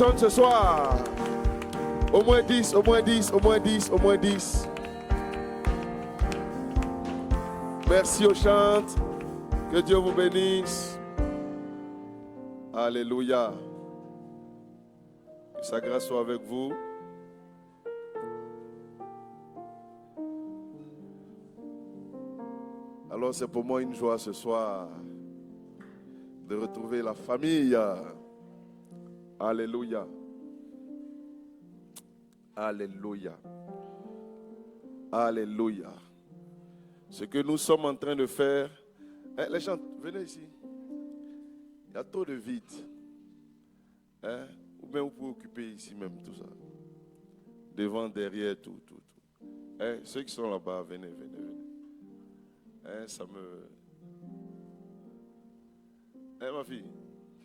Chante ce soir. Au moins 10, au moins 10, au moins 10, au moins 10. Merci aux chantes. Que Dieu vous bénisse. Alléluia. Que sa grâce soit avec vous. Alors c'est pour moi une joie ce soir de retrouver la famille. Alléluia. Alléluia. Alléluia. Ce que nous sommes en train de faire. Les gens, venez ici. Il y a trop de vide. Ou bien vous pouvez occuper ici même tout ça. Devant, derrière, tout. Ceux qui sont là-bas, venez. Ça me... ma fille,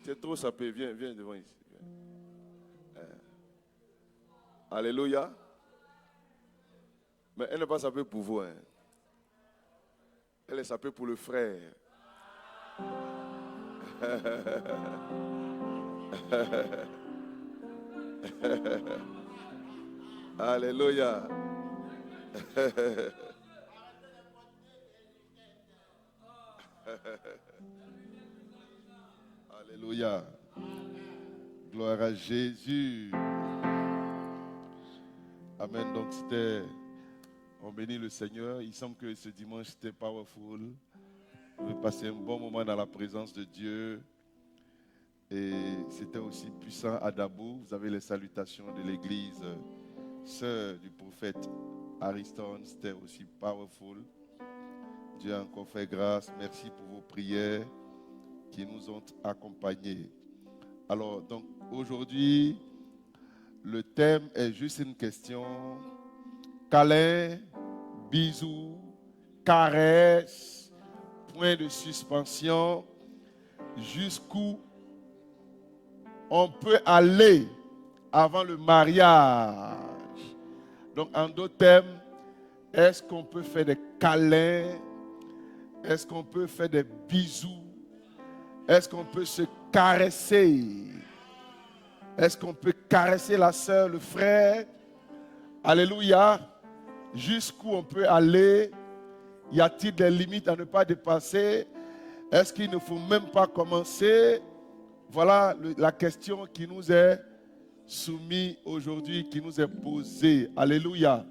tu es trop sapé, viens devant ici. Alléluia. Mais elle n'est pas sapée pour vous. Elle est sapée pour le frère. Alléluia. Alléluia. Gloire à Jésus. Amen. Donc on bénit le Seigneur. Il semble que ce dimanche c'était powerful. Vous avez passé un bon moment dans la présence de Dieu. Et c'était aussi puissant à Dabou. Vous avez les salutations de l'église sœur du prophète Ariston. C'était aussi powerful. Dieu a encore fait grâce. Merci pour vos prières qui nous ont accompagnés. Alors, donc, aujourd'hui, le thème est juste une question. Câlin, bisous, caresses, point de suspension, jusqu'où on peut aller avant le mariage. Donc, en d'autres termes, est-ce qu'on peut faire des câlins? Est-ce qu'on peut faire des bisous? Est-ce qu'on peut se caresser? Est-ce qu'on peut caresser la sœur, le frère? Alléluia. Jusqu'où on peut aller? Y a-t-il des limites à ne pas dépasser? Est-ce qu'il ne faut même pas commencer? Voilà la question qui nous est soumise aujourd'hui, qui nous est posée. Alléluia.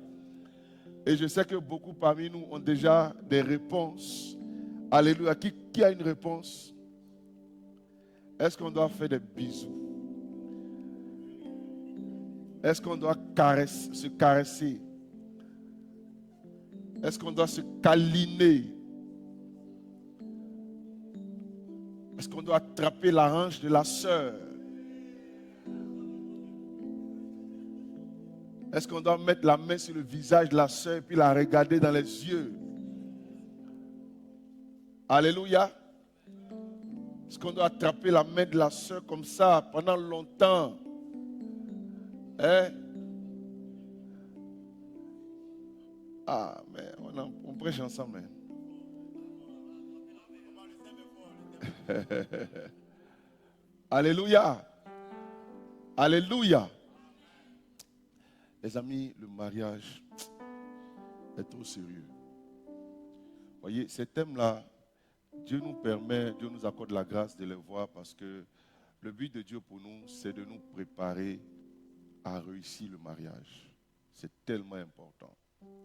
Et je sais que beaucoup parmi nous ont déjà des réponses. Alléluia. Qui a une réponse? Est-ce qu'on doit faire des bisous? Est-ce qu'on doit se caresser? Est-ce qu'on doit se câliner? Est-ce qu'on doit attraper la hanche de la sœur? Est-ce qu'on doit mettre la main sur le visage de la sœur et puis la regarder dans les yeux? Alléluia. Est-ce qu'on doit attraper la main de la sœur comme ça pendant longtemps? Ah, mais on prêche ensemble. Alléluia. Alléluia. Les amis, le mariage est trop sérieux. Voyez, ces thèmes-là, Dieu nous accorde la grâce de les voir parce que le but de Dieu pour nous, c'est de nous préparer à réussir le mariage. C'est tellement important.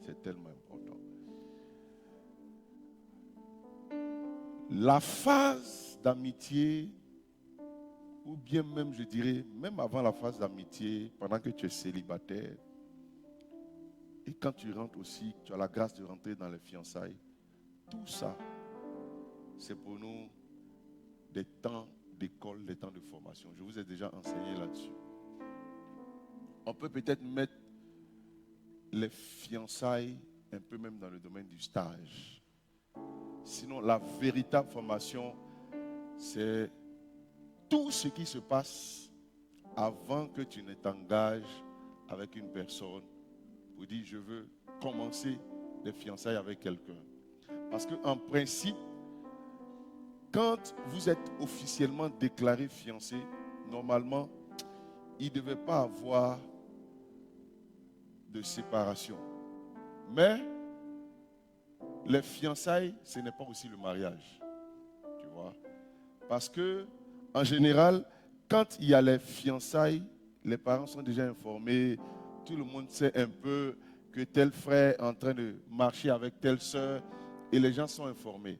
C'est tellement important. La phase d'amitié, ou bien même, je dirais, même avant la phase d'amitié, pendant que tu es célibataire, et quand tu rentres aussi, tu as la grâce de rentrer dans les fiançailles, tout ça, c'est pour nous des temps d'école, des temps de formation. Je vous ai déjà enseigné là-dessus. On peut peut-être mettre les fiançailles un peu même dans le domaine du stage. Sinon, la véritable formation, c'est tout ce qui se passe avant que tu ne t'engages avec une personne pour dire je veux commencer les fiançailles avec quelqu'un. Parce qu'en principe, quand vous êtes officiellement déclaré fiancé, normalement, il ne devait pas avoir de séparation. Mais les fiançailles, ce n'est pas aussi le mariage. Tu vois? Parce que, en général, quand il y a les fiançailles, les parents sont déjà informés, tout le monde sait un peu que tel frère est en train de marcher avec telle sœur et les gens sont informés.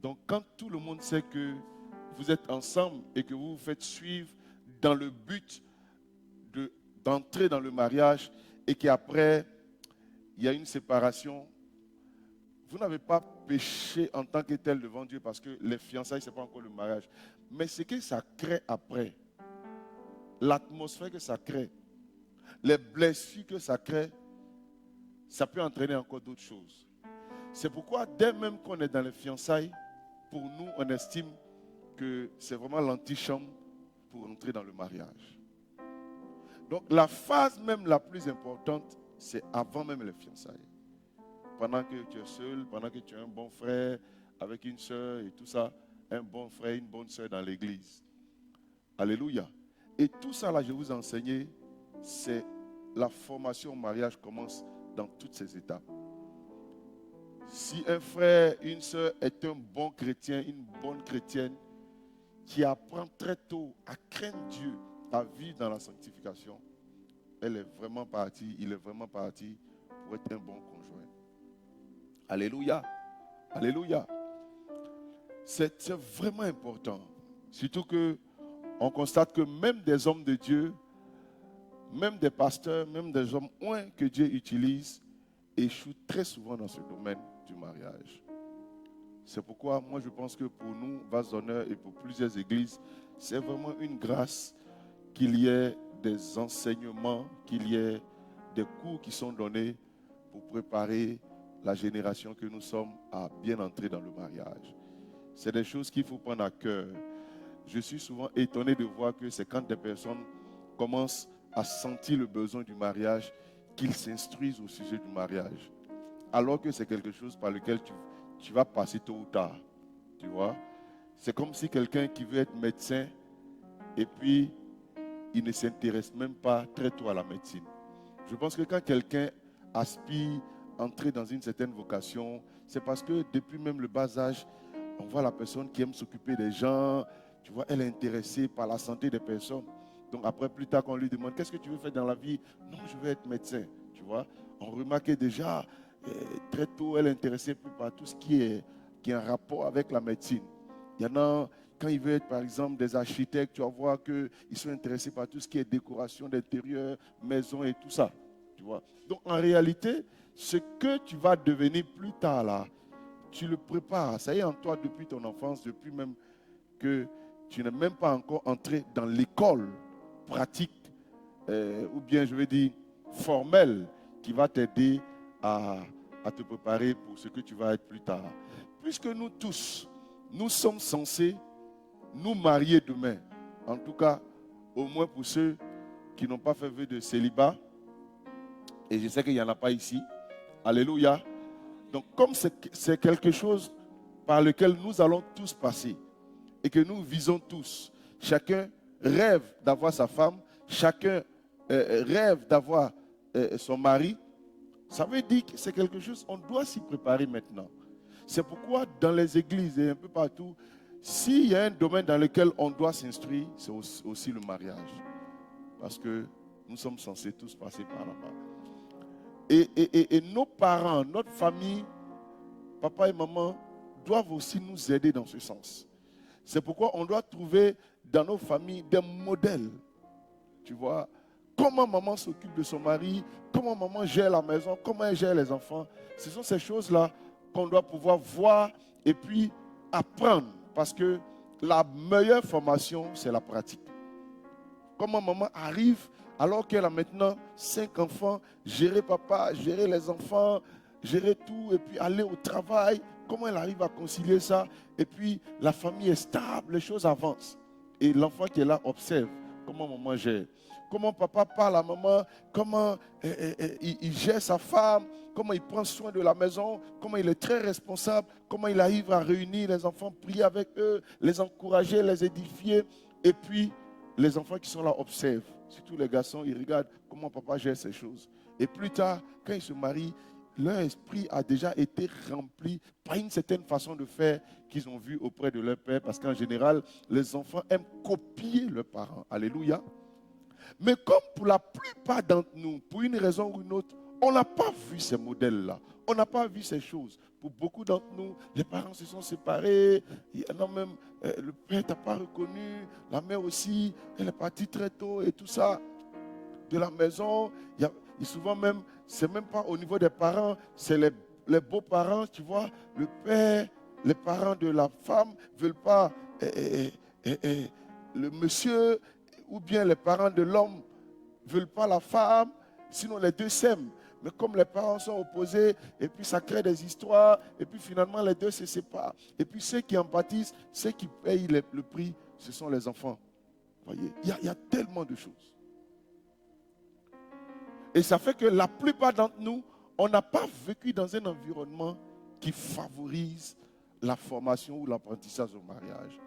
Donc quand tout le monde sait que vous êtes ensemble et que vous vous faites suivre dans le but d'entrer dans le mariage et qu'après il y a une séparation, vous n'avez pas péché en tant que tel devant Dieu parce que les fiançailles, ce n'est pas encore le mariage. Mais ce que ça crée après, l'atmosphère que ça crée, les blessures que ça crée, ça peut entraîner encore d'autres choses. C'est pourquoi dès même qu'on est dans les fiançailles, pour nous, on estime que c'est vraiment l'antichambre pour entrer dans le mariage. Donc la phase même la plus importante, c'est avant même les fiançailles. Pendant que tu es seul, pendant que tu es un bon frère avec une soeur et tout ça, un bon frère, une bonne soeur dans l'église. Alléluia. Et tout ça là, je vous ai enseigné, c'est la formation au mariage commence dans toutes ces étapes. Si un frère, une soeur est un bon chrétien, une bonne chrétienne, qui apprend très tôt à craindre Dieu, à vivre dans la sanctification, elle est vraiment partie, il est vraiment parti pour être un bon conjoint. Alléluia. Alléluia. C'est vraiment important. Surtout que on constate que même des hommes de Dieu, même des pasteurs, même des hommes que Dieu utilise, échouent très souvent dans ce domaine du mariage. C'est pourquoi moi je pense que pour nous, Vase d'Honneur et pour plusieurs églises, c'est vraiment une grâce qu'il y ait des enseignements, qu'il y ait des cours qui sont donnés pour préparer la génération que nous sommes à bien entrer dans le mariage. C'est des choses qu'il faut prendre à cœur. Je suis souvent étonné de voir que c'est quand des personnes commencent à sentir le besoin du mariage qu'ils s'instruisent au sujet du mariage. Alors que c'est quelque chose par lequel tu vas passer tôt ou tard. Tu vois? C'est comme si quelqu'un qui veut être médecin et puis il ne s'intéresse même pas très tôt à la médecine. Je pense que quand quelqu'un aspire à entrer dans une certaine vocation, c'est parce que depuis même le bas âge, on voit la personne qui aime s'occuper des gens, tu vois, elle est intéressée par la santé des personnes. Donc après, plus tard, quand on lui demande, qu'est-ce que tu veux faire dans la vie? Non, je veux être médecin, tu vois. On remarquait déjà, très tôt, elle est intéressée plus par tout ce qui est en rapport avec la médecine. Il y en a, quand ils veulent être, par exemple, des architectes, tu vas voir qu'ils sont intéressés par tout ce qui est décoration d'intérieur, maison et tout ça, tu vois. Donc en réalité, ce que tu vas devenir plus tard là, tu le prépares. Ça y est en toi depuis ton enfance, depuis même que tu n'es même pas encore entré dans l'école pratique, ou bien je veux dire formelle, qui va t'aider à te préparer pour ce que tu vas être plus tard. Puisque nous tous, nous sommes censés nous marier demain. En tout cas, au moins pour ceux qui n'ont pas fait vœu de célibat. Et je sais qu'il n'y en a pas ici. Alléluia. Donc comme c'est quelque chose par lequel nous allons tous passer et que nous visons tous, chacun rêve d'avoir sa femme, chacun rêve d'avoir son mari, ça veut dire que c'est quelque chose, on doit s'y préparer maintenant. C'est pourquoi dans les églises et un peu partout, s'il y a un domaine dans lequel on doit s'instruire, c'est aussi le mariage. Parce que nous sommes censés tous passer par là-bas. Et nos parents, notre famille, papa et maman, doivent aussi nous aider dans ce sens. C'est pourquoi on doit trouver dans nos familles des modèles. Tu vois, comment maman s'occupe de son mari, comment maman gère la maison, comment elle gère les enfants. Ce sont ces choses-là qu'on doit pouvoir voir et puis apprendre. Parce que la meilleure formation, c'est la pratique. Comment maman arrive, alors qu'elle a maintenant 5 enfants, gérer papa, gérer les enfants, gérer tout, et puis aller au travail. Comment elle arrive à concilier ça? Et puis la famille est stable, les choses avancent. Et l'enfant qui est là observe comment maman gère. Comment papa parle à maman, comment il gère sa femme, comment il prend soin de la maison, comment il est très responsable, comment il arrive à réunir les enfants, prier avec eux, les encourager, les édifier. Et puis, les enfants qui sont là observent surtout les garçons, ils regardent comment papa gère ces choses. Et plus tard, quand ils se marient, leur esprit a déjà été rempli par une certaine façon de faire qu'ils ont vue auprès de leur père. Parce qu'en général, les enfants aiment copier leurs parents. Alléluia. Mais comme pour la plupart d'entre nous, pour une raison ou une autre, on n'a pas vu ces modèles-là. On n'a pas vu ces choses. Pour beaucoup d'entre nous, les parents se sont séparés. Il y en a même, le père t'a pas reconnu. La mère aussi, elle est partie très tôt et tout ça. De la maison, et souvent même, c'est même pas au niveau des parents, c'est les beaux-parents, tu vois, le père, les parents de la femme ne veulent pas, le monsieur, ou bien les parents de l'homme ne veulent pas la femme, sinon les deux s'aiment. Mais comme les parents sont opposés, et puis ça crée des histoires, et puis finalement les deux se séparent. Et puis ceux qui en pâtissent, ceux qui payent le prix, ce sont les enfants. Vous voyez, il y a tellement de choses. Et ça fait que la plupart d'entre nous, on n'a pas vécu dans un environnement qui favorise la formation ou l'apprentissage au mariage.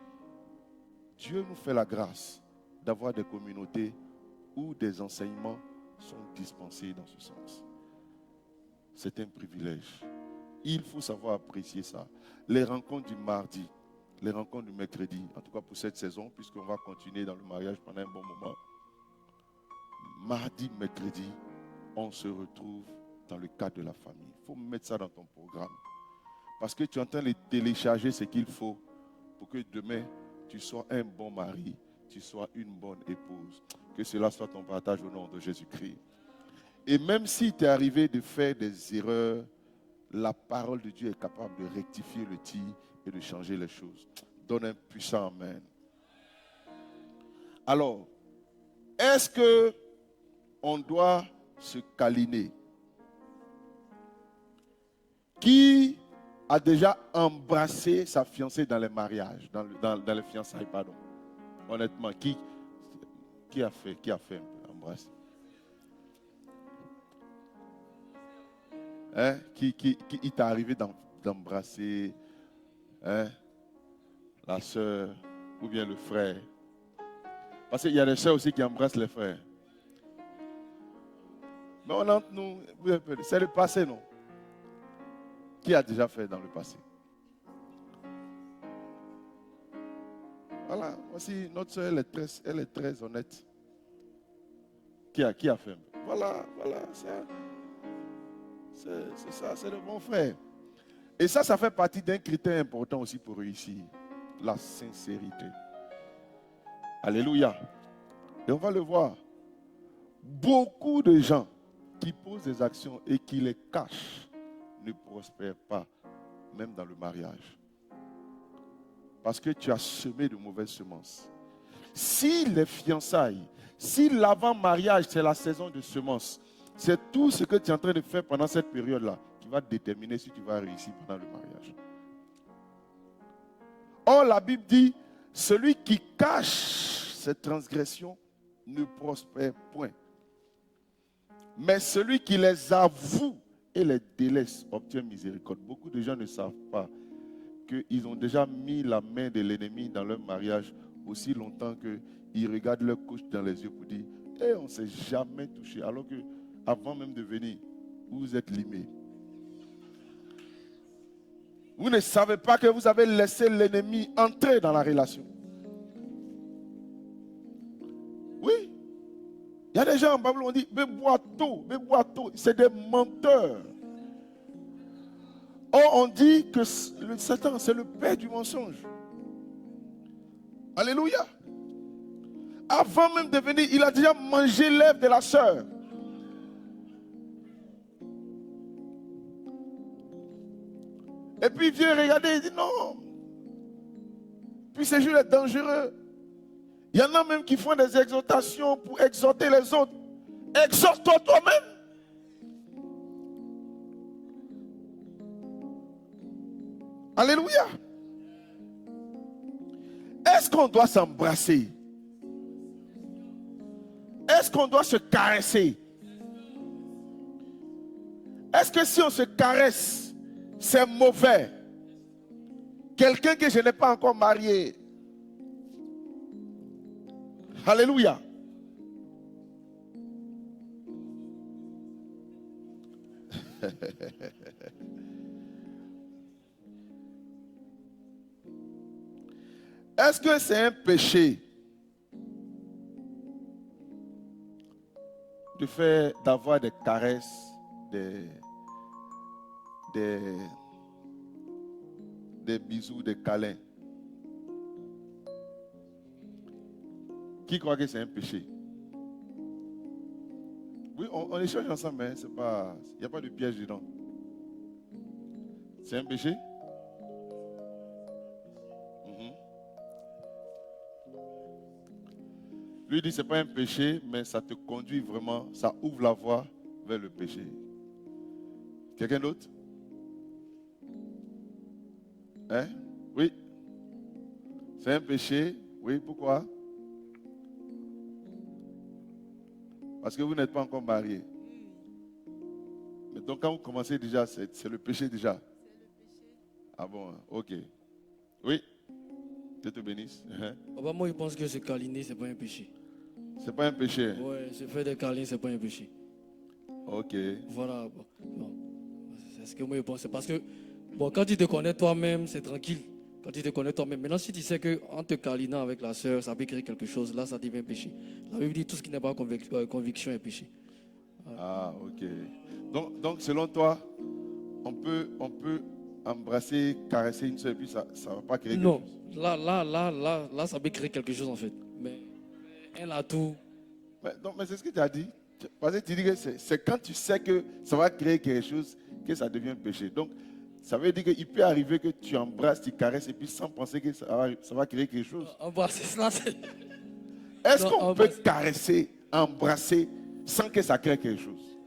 Dieu nous fait la grâce d'avoir des communautés où des enseignements sont dispensés dans ce sens. C'est un privilège. Il faut savoir apprécier ça. Les rencontres du mardi, les rencontres du mercredi, en tout cas pour cette saison, puisqu'on va continuer dans le mariage pendant un bon moment. Mardi, mercredi, on se retrouve dans le cadre de la famille. Il faut mettre ça dans ton programme. Parce que tu es en train de télécharger ce qu'il faut pour que demain, tu sois un bon mari, tu sois une bonne épouse. Que cela soit ton partage au nom de Jésus-Christ. Et même si tu es arrivé de faire des erreurs, la parole de Dieu est capable de rectifier le tir et de changer les choses. Donne un puissant amen. Alors, est-ce que on doit se câliner? Qui a déjà embrassé sa fiancée dans les mariages, dans les fiançailles, pardon? Honnêtement, qui a fait embrasser? Hein? Qui il t'est arrivé d'embrasser la soeur ou bien le frère? Parce qu'il y a des soeurs aussi qui embrassent les frères. Mais on entre nous, c'est le passé, non? Qui a déjà fait dans le passé? Voilà, voici notre soeur, elle est très honnête. Qui a fait? Voilà, c'est ça, c'est le bon frère. Et ça fait partie d'un critère important aussi pour réussir. La sincérité. Alléluia. Et on va le voir. Beaucoup de gens qui posent des actions et qui les cachent ne prospèrent pas, même dans le mariage. Parce que tu as semé de mauvaises semences. Si les fiançailles, si l'avant-mariage, c'est la saison de semences, c'est tout ce que tu es en train de faire pendant cette période-là qui va déterminer si tu vas réussir pendant le mariage. Or, la Bible dit, celui qui cache ses transgressions ne prospère point. Mais celui qui les avoue et les délaisse obtient miséricorde. Beaucoup de gens ne savent pas qu'ils ont déjà mis la main de l'ennemi dans leur mariage aussi longtemps qu'ils regardent leur couche dans les yeux pour dire on ne s'est jamais touché. Alors que avant même de venir, vous êtes limés. Vous ne savez pas que vous avez laissé l'ennemi entrer dans la relation. Oui. Il y a des gens en Bible on dit bois tôt. C'est des menteurs. Or, on dit que le Satan, c'est le père du mensonge. Alléluia. Avant même de venir, il a déjà mangé l'œuf de la sœur. Et puis il vient regarder, il dit non. Puis ce jeu est dangereux. Il y en a même qui font des exhortations pour exhorter les autres. Exhorte-toi toi-même. Alléluia. Est-ce qu'on doit s'embrasser? Est-ce qu'on doit se caresser? Est-ce que si on se caresse, c'est mauvais? Quelqu'un que je n'ai pas encore marié. Alléluia. Est-ce que c'est un péché de faire, d'avoir des caresses, des bisous, des câlins? Qui croit que c'est un péché? Oui, on échange ensemble, mais c'est pas, il n'y a pas de piège dedans. C'est un péché? Lui dit c'est pas un péché, mais ça te conduit vraiment, ça ouvre la voie vers le péché. Quelqu'un d'autre? Hein? Oui. C'est un péché? Oui, pourquoi? Parce que vous n'êtes pas encore marié. Mais donc quand vous commencez déjà, c'est le péché déjà. Ah bon, ok. Oui. Dieu te bénisse. Papa, moi, je pense que se câliner, ce n'est pas un péché. C'est pas un péché. Ouais, se faire des câlins, ce n'est pas un péché. Ok. Voilà. Bon. C'est ce que moi, je pense. Parce que, bon, quand tu te connais toi-même, c'est tranquille. Quand tu te connais toi-même. Maintenant, si tu sais qu'en te câlinant avec la sœur, ça peut créer quelque chose, là, ça devient péché. La Bible dit tout ce qui n'est pas conviction est péché. Ouais. Ah, ok. Donc, selon toi, on peut embrasser, caresser une sœur et puis ça ne va pas créer quelque chose. Non, là, ça peut créer quelque chose en fait. Mais elle a tout. Mais c'est ce que tu as dit. Parce que tu dis que c'est quand tu sais que ça va créer quelque chose que ça devient péché. Donc, ça veut dire qu'il peut arriver que tu embrasses, tu caresses et puis sans penser que ça va créer quelque chose. Embrasser cela, c'est... Est-ce Non, qu'on peut caresser, embrasser sans que ça crée quelque chose?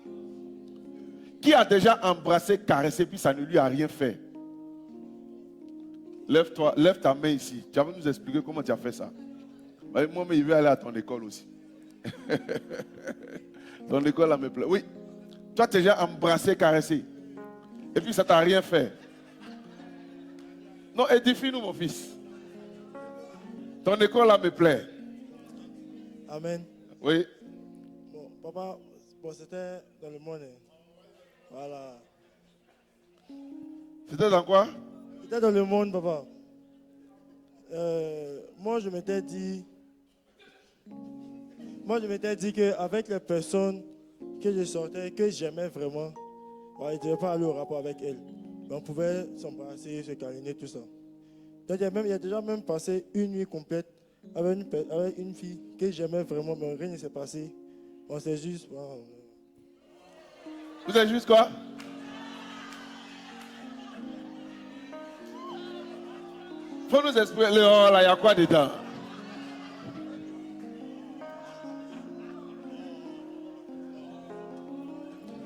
Qui a déjà embrassé, caressé puis ça ne lui a rien fait? Lève ta main ici. Tu vas nous expliquer comment tu as fait ça. Moi, mais il veut aller à ton école aussi. Ton école, me plaît. Oui. Tu as déjà embrassé, caressé. Et puis ça t'a rien fait. Non, édifie-nous, mon fils. Ton école, me plaît. Amen. Oui. Bon, papa, c'était dans le monde. Voilà. C'était dans quoi? C'était dans le monde, papa. Moi, je m'étais dit qu'avec les personnes que je sortais, que j'aimais vraiment, je ne devais pas aller au rapport avec elles. Mais on pouvait s'embrasser, se câliner, tout ça. Donc, il y a déjà même passé une nuit complète avec une fille que j'aimais vraiment, mais rien ne s'est passé. On s'est juste... Vous êtes juste quoi? Faut nous expliquer, là, il y a quoi dedans?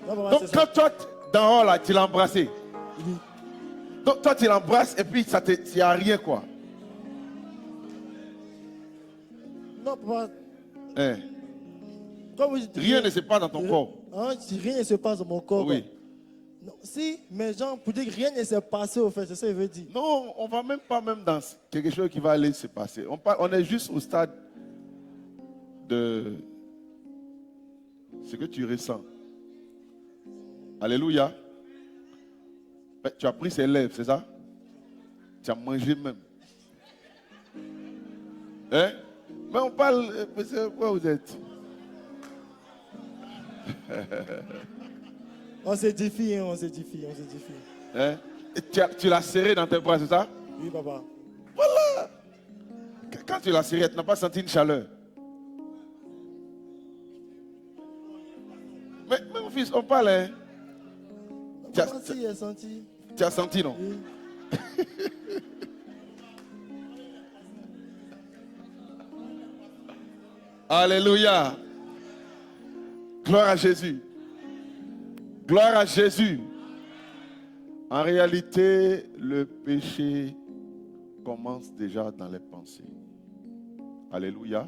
Non, papa, Donc, quand toi, dans là, tu l'as embrassé. Oui. Donc, toi, tu l'embrasses et puis il n'y a rien, quoi. Non, papa. Hein? Comme vous dites, Rien ne se passe dans ton corps. Hein, si rien ne se passe dans mon corps. Oui. Non, si, mais genre, pour dire que rien ne s'est passé, au fait, c'est ça qu'il veut dire. Non, on ne va même pas dans quelque chose qui va aller se passer. On est juste au stade de ce que tu ressens. Alléluia. Mais tu as pris ses lèvres, c'est ça? Tu as mangé même. Hein? Mais on parle, monsieur, où vous êtes? On s'édifie, on s'édifie. Hein? Tu l'as serré dans tes bras, c'est ça? Oui, papa. Voilà. Quand tu l'as serré, tu n'as pas senti une chaleur. Mais mon fils, on parle, hein? Tu as senti, non? Oui. Alléluia. Gloire à Jésus. Gloire à Jésus. En réalité, le péché commence déjà dans les pensées. Alléluia.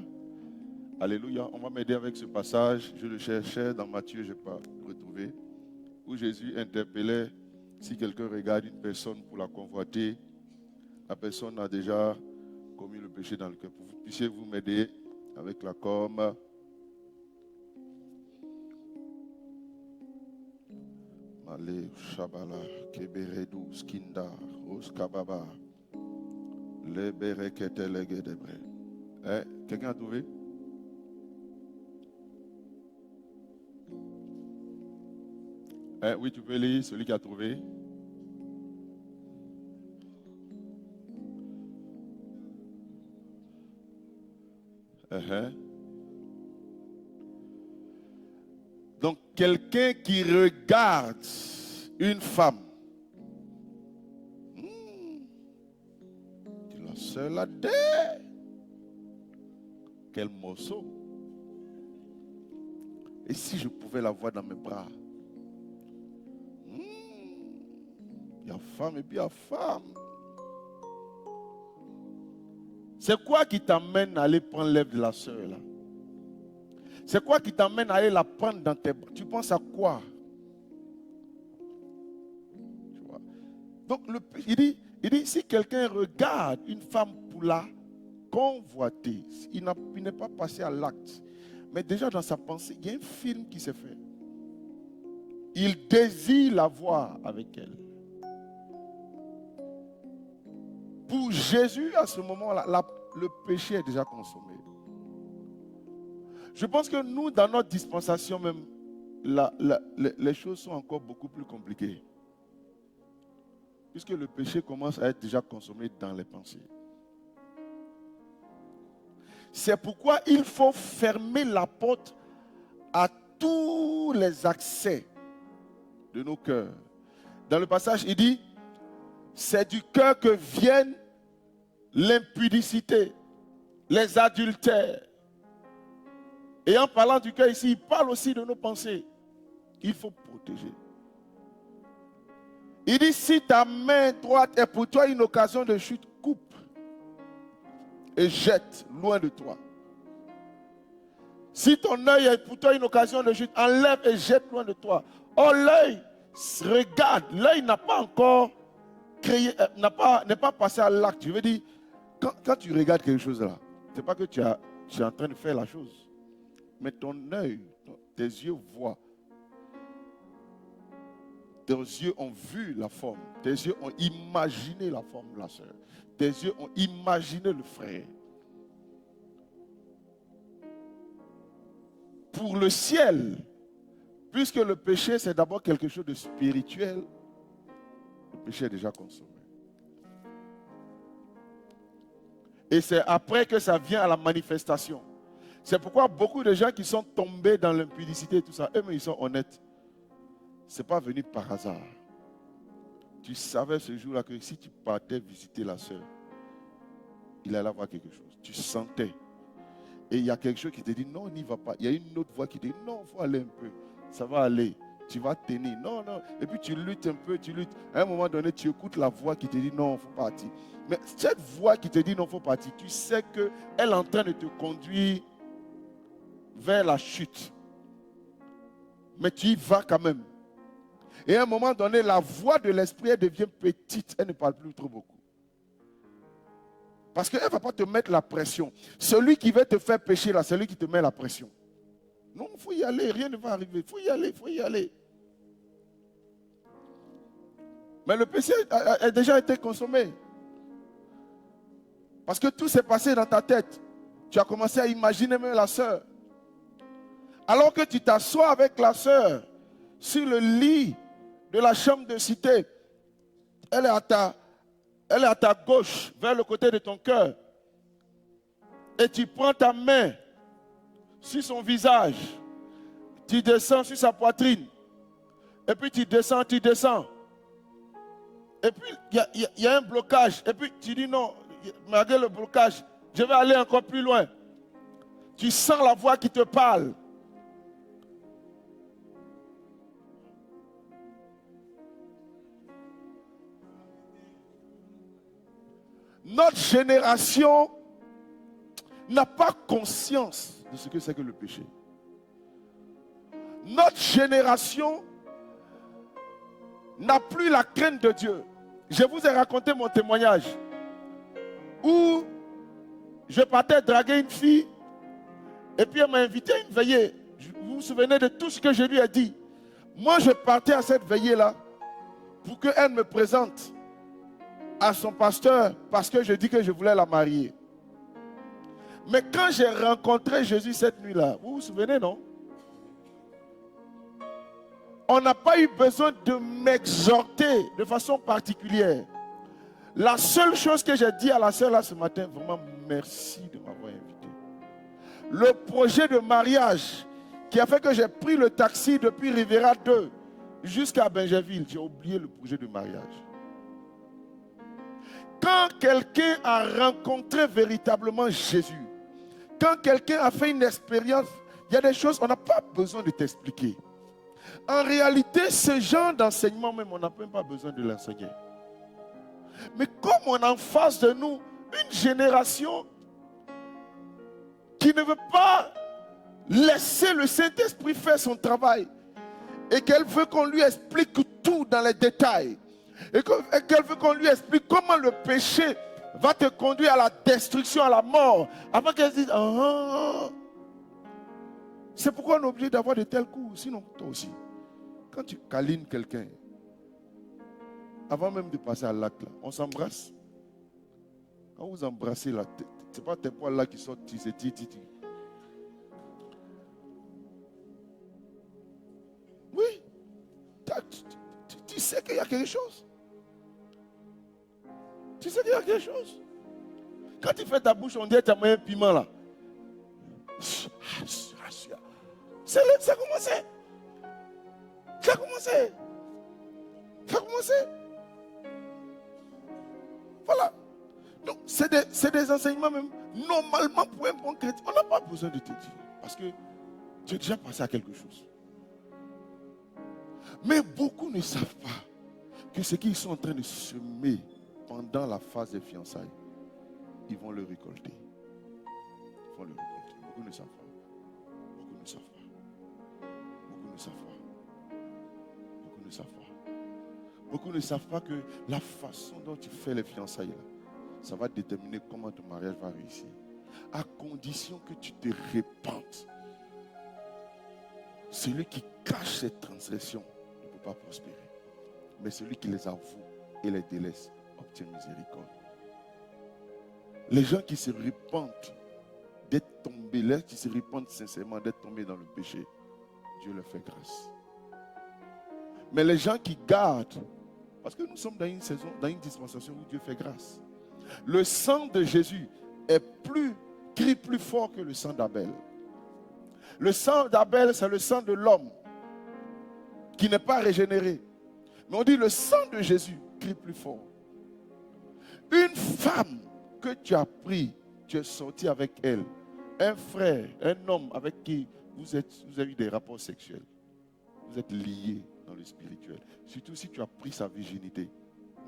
Alléluia. On va m'aider avec ce passage. Je le cherchais dans Matthieu, je n'ai pas retrouvé. Où Jésus interpellait, si quelqu'un regarde une personne pour la convoiter, la personne a déjà commis le péché dans le cœur. Pour que vous puissiez vous m'aider avec la com. Allez, Shabala, Keberedu, Skinda, Oskababa, Le Berekete Legedebre. Quelqu'un a trouvé? Oui, tu peux lire celui qui a trouvé. Donc, quelqu'un qui regarde une femme, qui la seule a dé. Quel morceau. Et si je pouvais la voir dans mes bras? Il y a femme et puis il y a femme. C'est quoi qui t'amène à aller prendre l'œuvre de la sœur là? C'est quoi qui t'amène à aller la prendre dans tes bras? Tu penses à quoi? Tu vois? Donc il dit si quelqu'un regarde une femme pour la convoiter, il n'est pas passé à l'acte, mais déjà dans sa pensée, il y a un film qui s'est fait. Il désire la voir avec elle. Pour Jésus, à ce moment-là, le péché est déjà consommé. Je pense que nous, dans notre dispensation même, les choses sont encore beaucoup plus compliquées. Puisque le péché commence à être déjà consommé dans les pensées. C'est pourquoi il faut fermer la porte à tous les accès de nos cœurs. Dans le passage, il dit, c'est du cœur que viennent l'impudicité, les adultères. Et en parlant du cœur ici, il parle aussi de nos pensées. Il faut protéger. Il dit, si ta main droite est pour toi une occasion de chute, coupe et jette loin de toi. Si ton œil est pour toi une occasion de chute, enlève et jette loin de toi. Oh, l'œil, regarde, l'œil n'a pas encore créé, n'est pas passé à l'acte. Je veux dire, quand tu regardes quelque chose là, ce n'est pas que tu es en train de faire la chose. Mais ton œil, tes yeux voient. Tes yeux ont vu la forme. Tes yeux ont imaginé la forme de la sœur. Tes yeux ont imaginé le frère. Pour le ciel, puisque le péché c'est d'abord quelque chose de spirituel, le péché est déjà consommé. Et c'est après que ça vient à la manifestation. C'est pourquoi beaucoup de gens qui sont tombés dans l'impudicité et tout ça, eux, mais ils sont honnêtes. Ce n'est pas venu par hasard. Tu savais ce jour-là que si tu partais visiter la sœur, il allait avoir quelque chose. Tu sentais. Et il y a quelque chose qui te dit, non, n'y va pas. Il y a une autre voix qui te dit, non, il faut aller un peu. Ça va aller. Tu vas tenir. Non, non. Et puis tu luttes un peu, tu luttes. À un moment donné, tu écoutes la voix qui te dit, non, il faut partir. Mais cette voix qui te dit, non, il faut partir, tu sais qu'elle est en train de te conduire vers la chute. Mais tu y vas quand même. Et à un moment donné, la voix de l'esprit, elle devient petite. Elle ne parle plus trop beaucoup. Parce qu'elle ne va pas te mettre la pression. Celui qui veut te faire pécher là, c'est lui qui te met la pression. Non, il faut y aller, rien ne va arriver. Il faut y aller, il faut y aller. Mais le péché a déjà été consommé. Parce que tout s'est passé dans ta tête. Tu as commencé à imaginer même la sœur. Alors que tu t'assois avec la sœur sur le lit de la chambre de cité, elle est à ta gauche, vers le côté de ton cœur. Et tu prends ta main sur son visage. Tu descends sur sa poitrine. Et puis tu descends. Et puis il y a un blocage. Et puis tu dis non, malgré le blocage, je vais aller encore plus loin. Tu sens la voix qui te parle. Notre génération n'a pas conscience de ce que c'est que le péché. Notre génération n'a plus la crainte de Dieu. Je vous ai raconté mon témoignage où je partais draguer une fille et puis elle m'a invité à une veillée. Vous vous souvenez de tout ce que je lui ai dit. Moi, je partais à cette veillée-là pour qu'elle me présente à son pasteur parce que je dis que je voulais la marier. Mais quand j'ai rencontré Jésus cette nuit-là, vous vous souvenez, non? On n'a pas eu besoin de m'exhorter de façon particulière. La seule chose que j'ai dit à la sœur là ce matin, vraiment merci de m'avoir invité. Le projet de mariage qui a fait que j'ai pris le taxi depuis Riviera 2 jusqu'à Benjerville, j'ai oublié le projet de mariage. Quand quelqu'un a rencontré véritablement Jésus, quand quelqu'un a fait une expérience, il y a des choses, on n'a pas besoin de t'expliquer. En réalité, ce genre d'enseignement même, on n'a même pas besoin de l'enseigner. Mais comme on a en face de nous une génération qui ne veut pas laisser le Saint-Esprit faire son travail et qu'elle veut qu'on lui explique tout dans les détails et qu'elle veut qu'on lui explique comment le péché va te conduire à la destruction, à la mort, avant qu'elle se dise c'est pourquoi on est obligé d'avoir de tels coups. Sinon, toi aussi, quand tu câlines quelqu'un, avant même de passer à l'acte, là, on s'embrasse. Quand vous embrassez la tête, ce n'est pas tes poils là qui sortent, c'est titi. Oui, tu sais qu'il y a quelque chose. Tu sais qu'il y a quelque chose. Quand tu fais ta bouche, on dirait que tu as mis un piment là. Ça a commencé. Ça a commencé. Ça a commencé. Voilà. Donc, c'est des enseignements même. Normalement, pour un bon chrétien, on n'a pas besoin de te dire. Parce que tu es déjà passé à quelque chose. Mais beaucoup ne savent pas que ce qu'ils sont en train de semer pendant la phase des fiançailles, ils vont le récolter. Ils vont le récolter. Beaucoup ne savent pas. Beaucoup ne savent pas. Beaucoup ne savent pas. Beaucoup ne savent pas. Beaucoup ne savent pas que la façon dont tu fais les fiançailles, là, ça va déterminer comment ton mariage va réussir. À condition que tu te répandes. Celui qui cache ses transgressions ne peut pas prospérer. Mais celui qui les avoue et les délaisse obtient miséricorde. Les gens qui se répandent d'être tombés, les qui se répandent sincèrement d'être tombés dans le péché, Dieu leur fait grâce. Mais les gens qui gardent, parce que nous sommes dans une saison, dans une dispensation où Dieu fait grâce. Le sang de Jésus crie plus fort que le sang d'Abel. Le sang d'Abel, c'est le sang de l'homme qui n'est pas régénéré. Mais on dit le sang de Jésus crie plus fort. Une femme que tu as pris, tu es sorti avec elle. Un frère, un homme avec qui vous avez eu des rapports sexuels. Vous êtes liés dans le spirituel. Surtout si tu as pris sa virginité.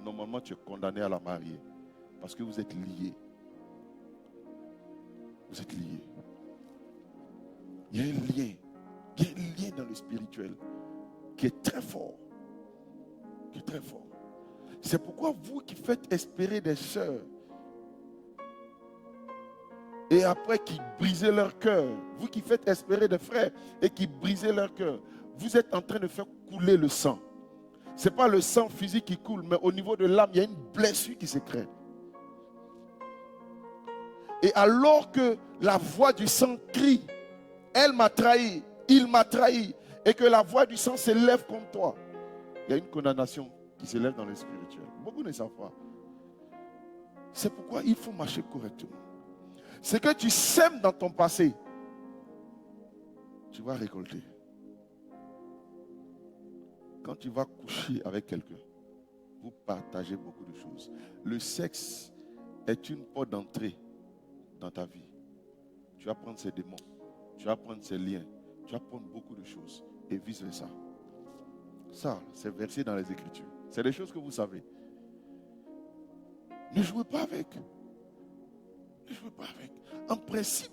Normalement, tu es condamné à la marier. Parce que vous êtes liés. Vous êtes liés. Il y a un lien. Il y a un lien dans le spirituel qui est très fort. Qui est très fort. C'est pourquoi vous qui faites espérer des sœurs et après qui brisez leur cœur, vous qui faites espérer des frères et qui brisez leur cœur, vous êtes en train de faire couler le sang. Ce n'est pas le sang physique qui coule, mais au niveau de l'âme, il y a une blessure qui se crée. Et alors que la voix du sang crie, elle m'a trahi, il m'a trahi, et que la voix du sang s'élève contre toi, il y a une condamnation qui s'élève dans le spirituel. Beaucoup ne savent pas. C'est pourquoi il faut marcher correctement. Ce que tu sèmes dans ton passé, tu vas récolter. Quand tu vas coucher avec quelqu'un, vous partagez beaucoup de choses. Le sexe est une porte d'entrée dans ta vie. Tu vas prendre ses démons, tu vas prendre ses liens, tu vas prendre beaucoup de choses et vice versa. Ça, c'est versé dans les Écritures. C'est des choses que vous savez. Ne jouez pas avec. Ne jouez pas avec. En principe,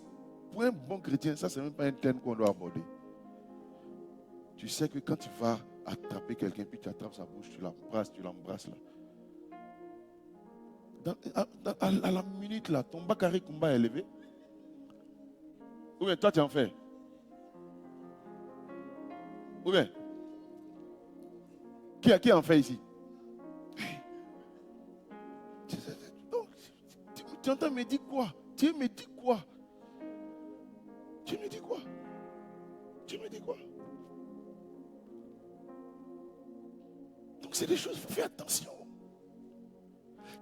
pour un bon chrétien, ça, c'est même pas un thème qu'on doit aborder. Tu sais que quand tu vas attraper quelqu'un, puis tu attrapes sa bouche, tu l'embrasses là. À la minute là, ton Bakary Kumba est élevé. Ou bien toi tu en fais. Ou bien Qui en fait ici? Donc, tu entends me dire quoi? Dieu me dit quoi? Dieu me dit quoi? Dieu me dit quoi? Donc c'est des choses, il faut faire attention.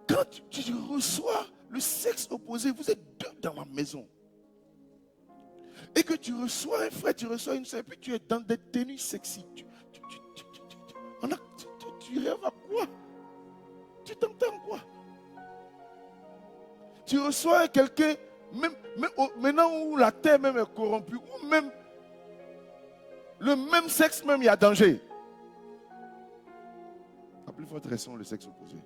Quand tu reçois le sexe opposé, vous êtes deux dans la maison. Et que tu reçois un frère, tu reçois une soeur, et puis tu es dans des tenues sexy. Tu rêves à quoi? Tu t'entends quoi? Tu reçois quelqu'un, même maintenant où la terre même est corrompue, ou même le même sexe même, il y a danger. À plus forte raison, le sexe opposé.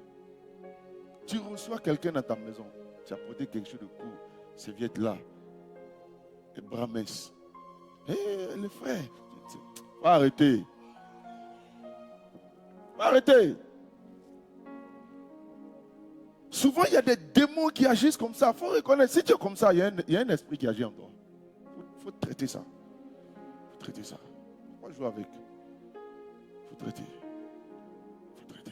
Tu reçois quelqu'un dans ta maison, tu as porté quelque chose de court, serviette là, et bramès. Hé, les frères, faut arrêter. Faut arrêter. Souvent, il y a des démons qui agissent comme ça. Il faut reconnaître, si tu es comme ça, il y a un esprit qui agit en toi. Il faut traiter ça. Il faut traiter ça. Il ne faut pas jouer avec. Il faut traiter. Il faut traiter.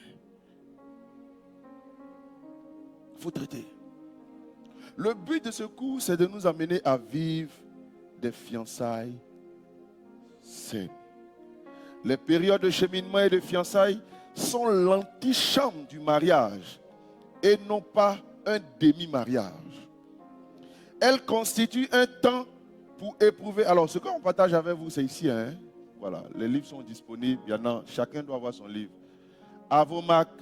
Il faut traiter. Le but de ce cours, c'est de nous amener à vivre des fiançailles saines. Les périodes de cheminement et de fiançailles sont l'antichambre du mariage et non pas un demi-mariage. Elles constituent un temps pour éprouver. Alors, ce qu'on partage avec vous, c'est ici. Hein? Voilà, les livres sont disponibles. Il y en a, chacun doit avoir son livre. À vos marques,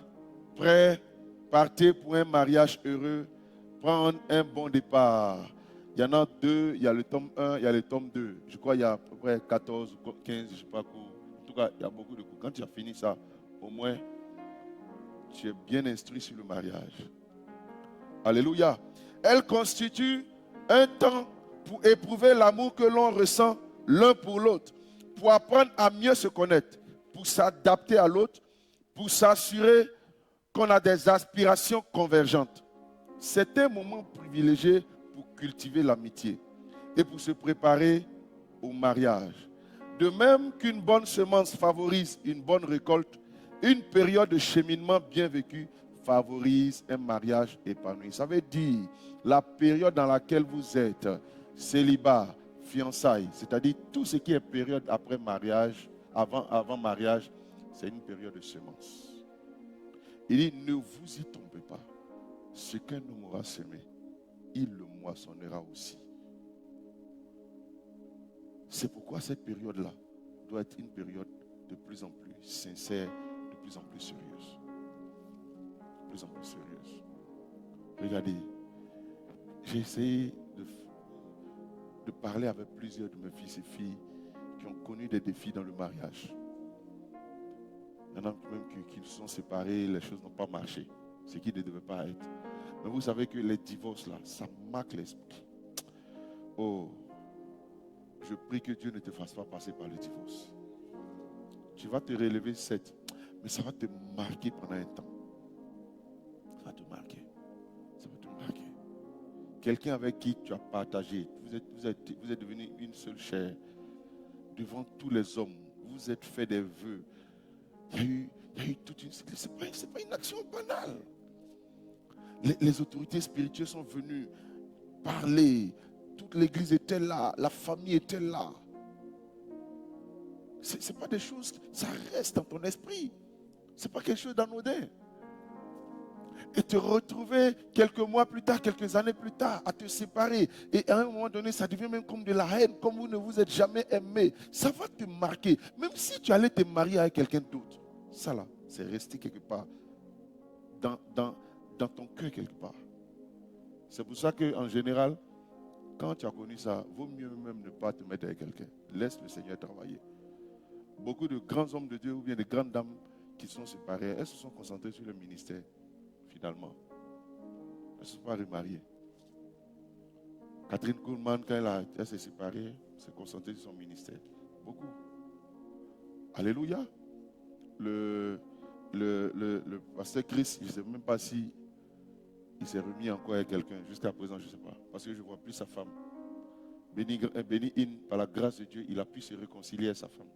prêts, partez pour un mariage heureux, prendre un bon départ. Il y en a deux, il y a le tome 1, il y a le tome 2. Je crois qu'il y a à peu près 14, 15, je ne sais pas quoi. En tout cas, il y a beaucoup de cours. Quand tu as fini ça, au moins, tu es bien instruit sur le mariage. Alléluia. Elle constitue un temps pour éprouver l'amour que l'on ressent l'un pour l'autre, pour apprendre à mieux se connaître, pour s'adapter à l'autre, pour s'assurer qu'on a des aspirations convergentes. C'est un moment privilégié pour cultiver l'amitié et pour se préparer au mariage. De même qu'une bonne semence favorise une bonne récolte, une période de cheminement bien vécu favorise un mariage épanoui. Ça veut dire la période dans laquelle vous êtes, célibat, fiançailles, c'est-à-dire tout ce qui est période après mariage, avant mariage, c'est une période de semence. Il dit, ne vous y trompez pas. Ce qu'un homme aura semé, il le moissonnera aussi. C'est pourquoi cette période-là doit être une période de plus en plus sincère, de plus en plus sérieuse. De plus en plus sérieuse. Regardez, j'ai essayé de parler avec plusieurs de mes fils et filles qui ont connu des défis dans le mariage. Il y en a même qui se sont séparés, les choses n'ont pas marché, ce qui ne devait pas être. Mais vous savez que les divorces là, ça marque l'esprit. Oh, je prie que Dieu ne te fasse pas passer par le divorce. Tu vas te relever 7, mais ça va te marquer pendant un temps. Ça va te marquer. Ça va te marquer. Quelqu'un avec qui tu as partagé, vous êtes devenu une seule chair. Devant tous les hommes, vous êtes fait des vœux. Il y a eu toute une... C'est pas une action banale. Les autorités spirituelles sont venues parler. Toute l'église était là. La famille était là. Ce n'est pas des choses... Ça reste dans ton esprit. Ce n'est pas quelque chose d'anodin. Et te retrouver quelques mois plus tard, quelques années plus tard, à te séparer. Et à un moment donné, ça devient même comme de la haine, comme vous ne vous êtes jamais aimé. Ça va te marquer. Même si tu allais te marier avec quelqu'un d'autre. Ça là, c'est resté quelque part dans ton cœur quelque part. C'est pour ça qu'en général, quand tu as connu ça, vaut mieux même ne pas te mettre avec quelqu'un. Laisse le Seigneur travailler. Beaucoup de grands hommes de Dieu ou bien de grandes dames qui sont séparées, elles se sont concentrées sur le ministère, finalement. Elles ne se sont pas remariées. Catherine Kuhlman, quand elle s'est séparée, elle s'est concentrée sur son ministère. Beaucoup. Alléluia. Le pasteur Chris, je ne sais même pas si il s'est remis encore avec quelqu'un. Jusqu'à présent, je ne sais pas. Parce que je ne vois plus sa femme. Béni par la grâce de Dieu, il a pu se réconcilier avec sa femme.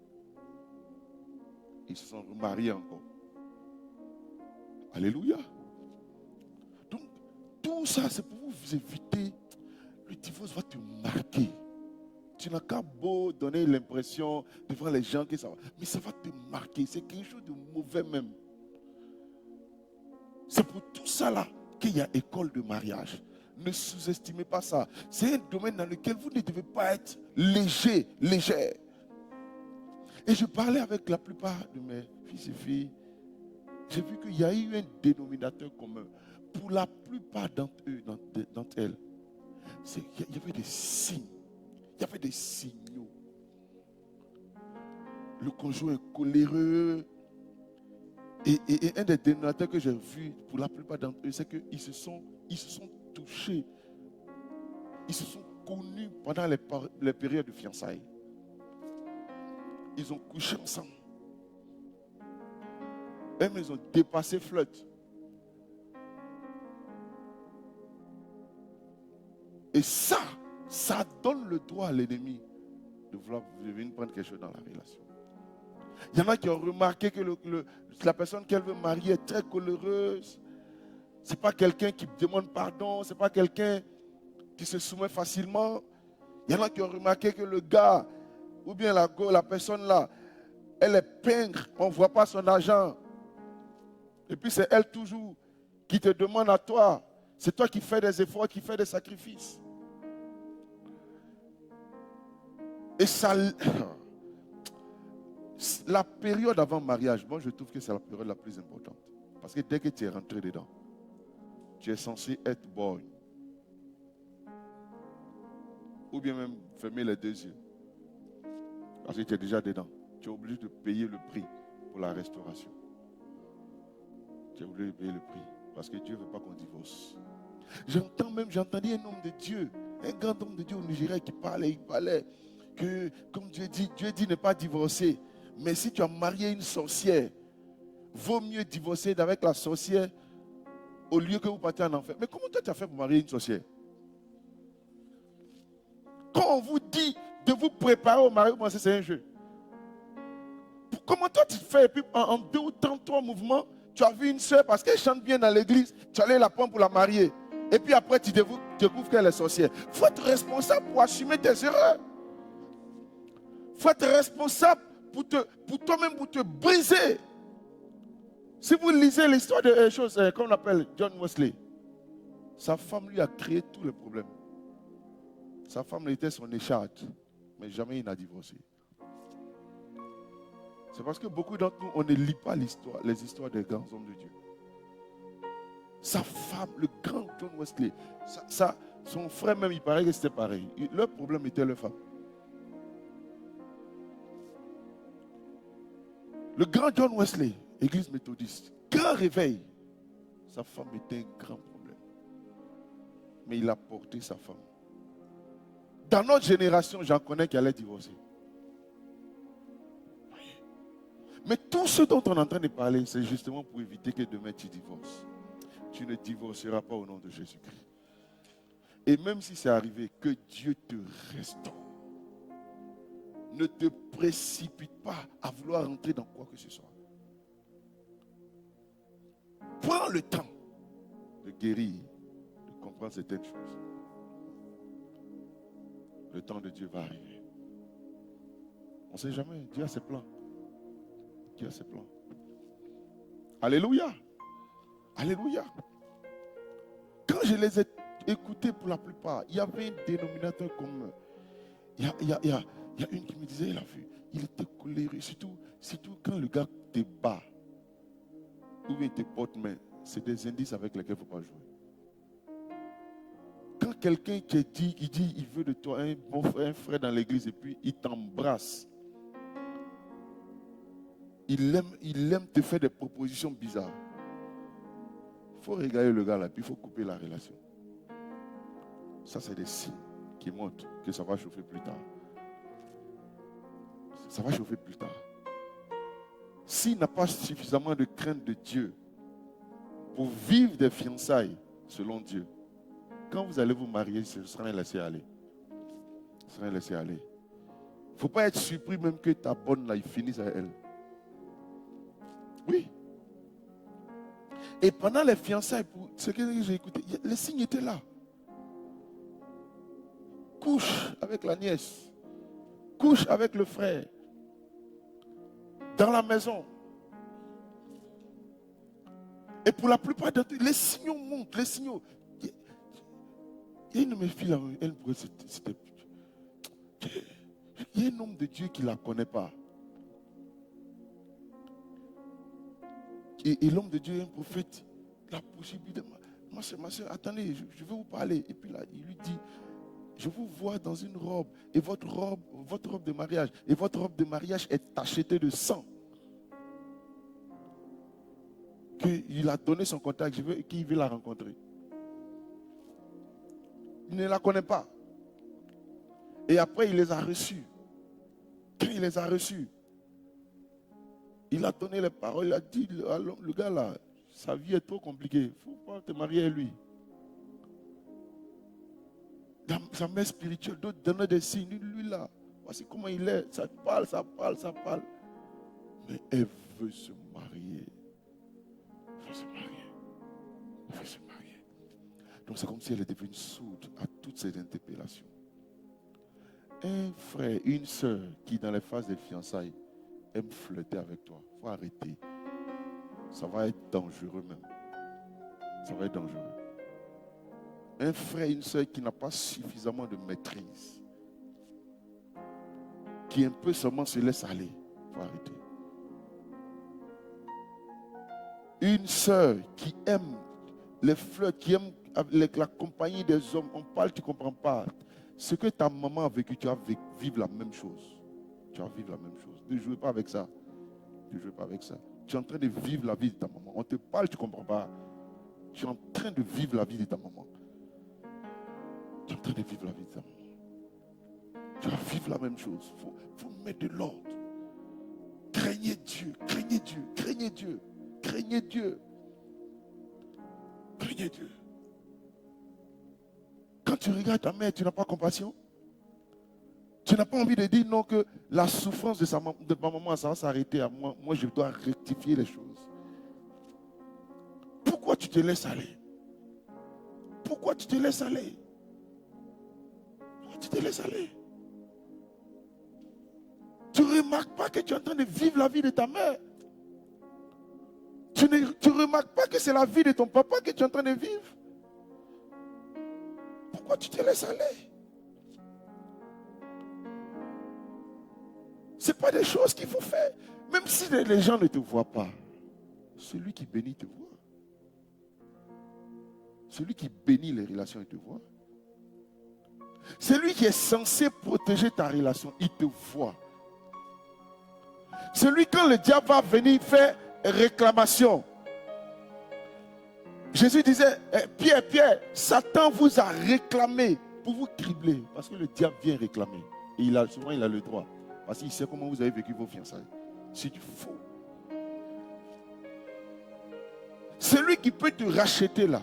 Ils se sont remariés encore. Alléluia. Donc, tout ça, c'est pour vous éviter. Le divorce va te marquer. Tu n'as qu'à beau donner l'impression devant les gens que ça va. Mais ça va te marquer. C'est quelque chose de mauvais même. C'est pour tout ça là qu'il y a école de mariage. Ne sous-estimez pas ça. C'est un domaine dans lequel vous ne devez pas être léger, légère. Et je parlais avec la plupart de mes fils et filles. J'ai vu qu'il y a eu un dénominateur commun. Pour la plupart d'entre eux, d'entre elles, il y avait des signes. Il y avait des signaux. Le conjoint est coléreux. Et un des dénominateurs que j'ai vu pour la plupart d'entre eux, c'est qu'ils se sont touchés. Ils se sont connus pendant les périodes de fiançailles. Ils ont couché ensemble. Même ils ont dépassé flotte. Et ça donne le droit à l'ennemi de vouloir venir prendre quelque chose dans la relation. Il y en a qui ont remarqué que la personne qu'elle veut marier est très coléreuse. Ce n'est pas quelqu'un qui demande pardon, ce n'est pas quelqu'un qui se soumet facilement. Il y en a qui ont remarqué que le gars, ou bien la personne là, elle est pingre, on ne voit pas son argent. Et puis c'est elle toujours qui te demande à toi. C'est toi qui fais des efforts, qui fais des sacrifices. Et ça, la période avant mariage, moi je trouve que c'est la période la plus importante. Parce que dès que tu es rentré dedans, tu es censé être born. Ou bien même fermer les deux yeux. Parce que tu es déjà dedans. Tu es obligé de payer le prix pour la restauration. Tu es obligé de payer le prix. Parce que Dieu ne veut pas qu'on divorce. J'entendais un homme de Dieu, un grand homme de Dieu au Nigeria qui parlait que, comme Dieu dit ne pas divorcer. Mais si tu as marié une sorcière, vaut mieux divorcer avec la sorcière au lieu que vous partiez en enfer. Mais comment toi tu as fait pour marier une sorcière? Quand on vous dit de vous préparer au mariage, vous pensez que c'est un jeu. Comment toi tu fais? Et puis en 2 ou 33 mouvements, tu as vu une soeur parce qu'elle chante bien dans l'église, tu allais la prendre pour la marier. Et puis après, tu découvres qu'elle est sorcière. Il faut être responsable pour assumer tes erreurs. Il faut être responsable pour toi-même, pour te briser. Si vous lisez l'histoire de choses, comme on appelle John Wesley, sa femme lui a créé tous les problèmes. Sa femme était son écharpe, mais jamais il n'a divorcé. C'est parce que beaucoup d'entre nous, on ne lit pas les histoires des grands hommes de Dieu. Sa femme, le grand John Wesley, son frère même, il paraît que c'était pareil. Leur problème était leur femme. Le grand John Wesley, église méthodiste, grand réveil. Sa femme était un grand problème. Mais il a porté sa femme. Dans notre génération, j'en connais qui allaient divorcer. Mais tout ce dont on est en train de parler, c'est justement pour éviter que demain tu divorces. Tu ne divorceras pas au nom de Jésus-Christ. Et même si c'est arrivé, que Dieu te restaure. Ne te précipite pas à vouloir rentrer dans quoi que ce soit. Prends le temps de guérir, de comprendre certaines choses. Le temps de Dieu va arriver. On ne sait jamais, Dieu a ses plans. Dieu a ses plans. Alléluia. Alléluia. Quand je les ai écoutés pour la plupart, il y avait un dénominateur commun. Il y a une qui me disait, il a vu, il était coléré. Surtout quand le gars te bat ou il te porte main, c'est des indices avec lesquels il ne faut pas jouer. Quand quelqu'un te dit, il veut de toi un frère dans l'église et puis il t'embrasse, il aime te faire des propositions bizarres. Il faut regarder le gars là, puis il faut couper la relation. Ça, c'est des signes qui montrent que ça va chauffer plus tard. Ça va chauffer plus tard. S'il n'a pas suffisamment de crainte de Dieu pour vivre des fiançailles selon Dieu, quand vous allez vous marier, ce sera un laisser-aller. Ce sera un laisser-aller. Il ne faut pas être surpris même que ta bonne là, il finisse à elle. Oui. Et pendant les fiançailles, pour ce que j'ai écouté, les signes étaient là. Couche avec la nièce. Couche avec le frère. Dans la maison. Et pour la plupart d'entre eux, les signaux montent, les signaux. Il y a une de mes filles là, elle c'était. Il y a un homme de Dieu qui ne la connaît pas. Et l'homme de Dieu est un prophète. La possibilité. Ma soeur, attendez, je vais vous parler. Et puis là, il lui dit, je vous vois dans une robe. Et votre robe de mariage. Et votre robe de mariage est tachetée de sang. Qu'il a donné son contact, qu'il veut la rencontrer. Il ne la connaît pas. Et après, il les a reçus. Quand il les a reçus, il a donné les paroles, il a dit à l'homme, le gars là, sa vie est trop compliquée. Il ne faut pas te marier à lui. Dans sa mère spirituelle, d'autres donnent des signes. Lui là, voici comment il est. Ça parle. Mais elle veut se marier. Elle veut se marier. Donc c'est comme si elle était devenue sourde à toutes ces interpellations. Un frère, une soeur qui dans les phases des fiançailles aime flirter avec toi, il faut arrêter. Ça va être dangereux même. Ça va être dangereux. Un frère, une soeur qui n'a pas suffisamment de maîtrise, qui un peu seulement se laisse aller, il faut arrêter. Une soeur qui aime les flirts, qui aime la compagnie des hommes, on parle, tu ne comprends pas. Ce que ta maman a vécu, tu vas vivre la même chose. Tu vas vivre la même chose. Ne jouez pas avec ça. Ne jouez pas avec ça. Tu es en train de vivre la vie de ta maman. On te parle, tu ne comprends pas. Tu es en train de vivre la vie de ta maman. Tu es en train de vivre la vie de ta maman. Tu vas vivre la même chose. Il faut mettre de l'ordre. Craignez Dieu, craignez Dieu, craignez Dieu, craignez Dieu. Craignez Dieu. Quand tu regardes ta mère, tu n'as pas compassion. Tu n'as pas envie de dire non que la souffrance de ma maman, ça va s'arrêter à moi. Moi, je dois rectifier les choses. Pourquoi tu te laisses aller? Pourquoi tu te laisses aller? Pourquoi tu te laisses aller? Tu ne remarques pas que tu es en train de vivre la vie de ta mère. Tu ne remarques pas que c'est la vie de ton papa que tu es en train de vivre. Pourquoi tu te laisses aller? Ce n'est pas des choses qu'il faut faire. Même si les gens ne te voient pas. Celui qui bénit te voit. Celui qui bénit les relations, il te voit. Celui qui est censé protéger ta relation, il te voit. Celui quand le diable va venir faire réclamation. Jésus disait, Pierre, Satan vous a réclamé pour vous cribler. Parce que le diable vient réclamer. Et souvent il a le droit. Parce qu'il sait comment vous avez vécu vos fiançailles. C'est du faux. Celui qui peut te racheter là,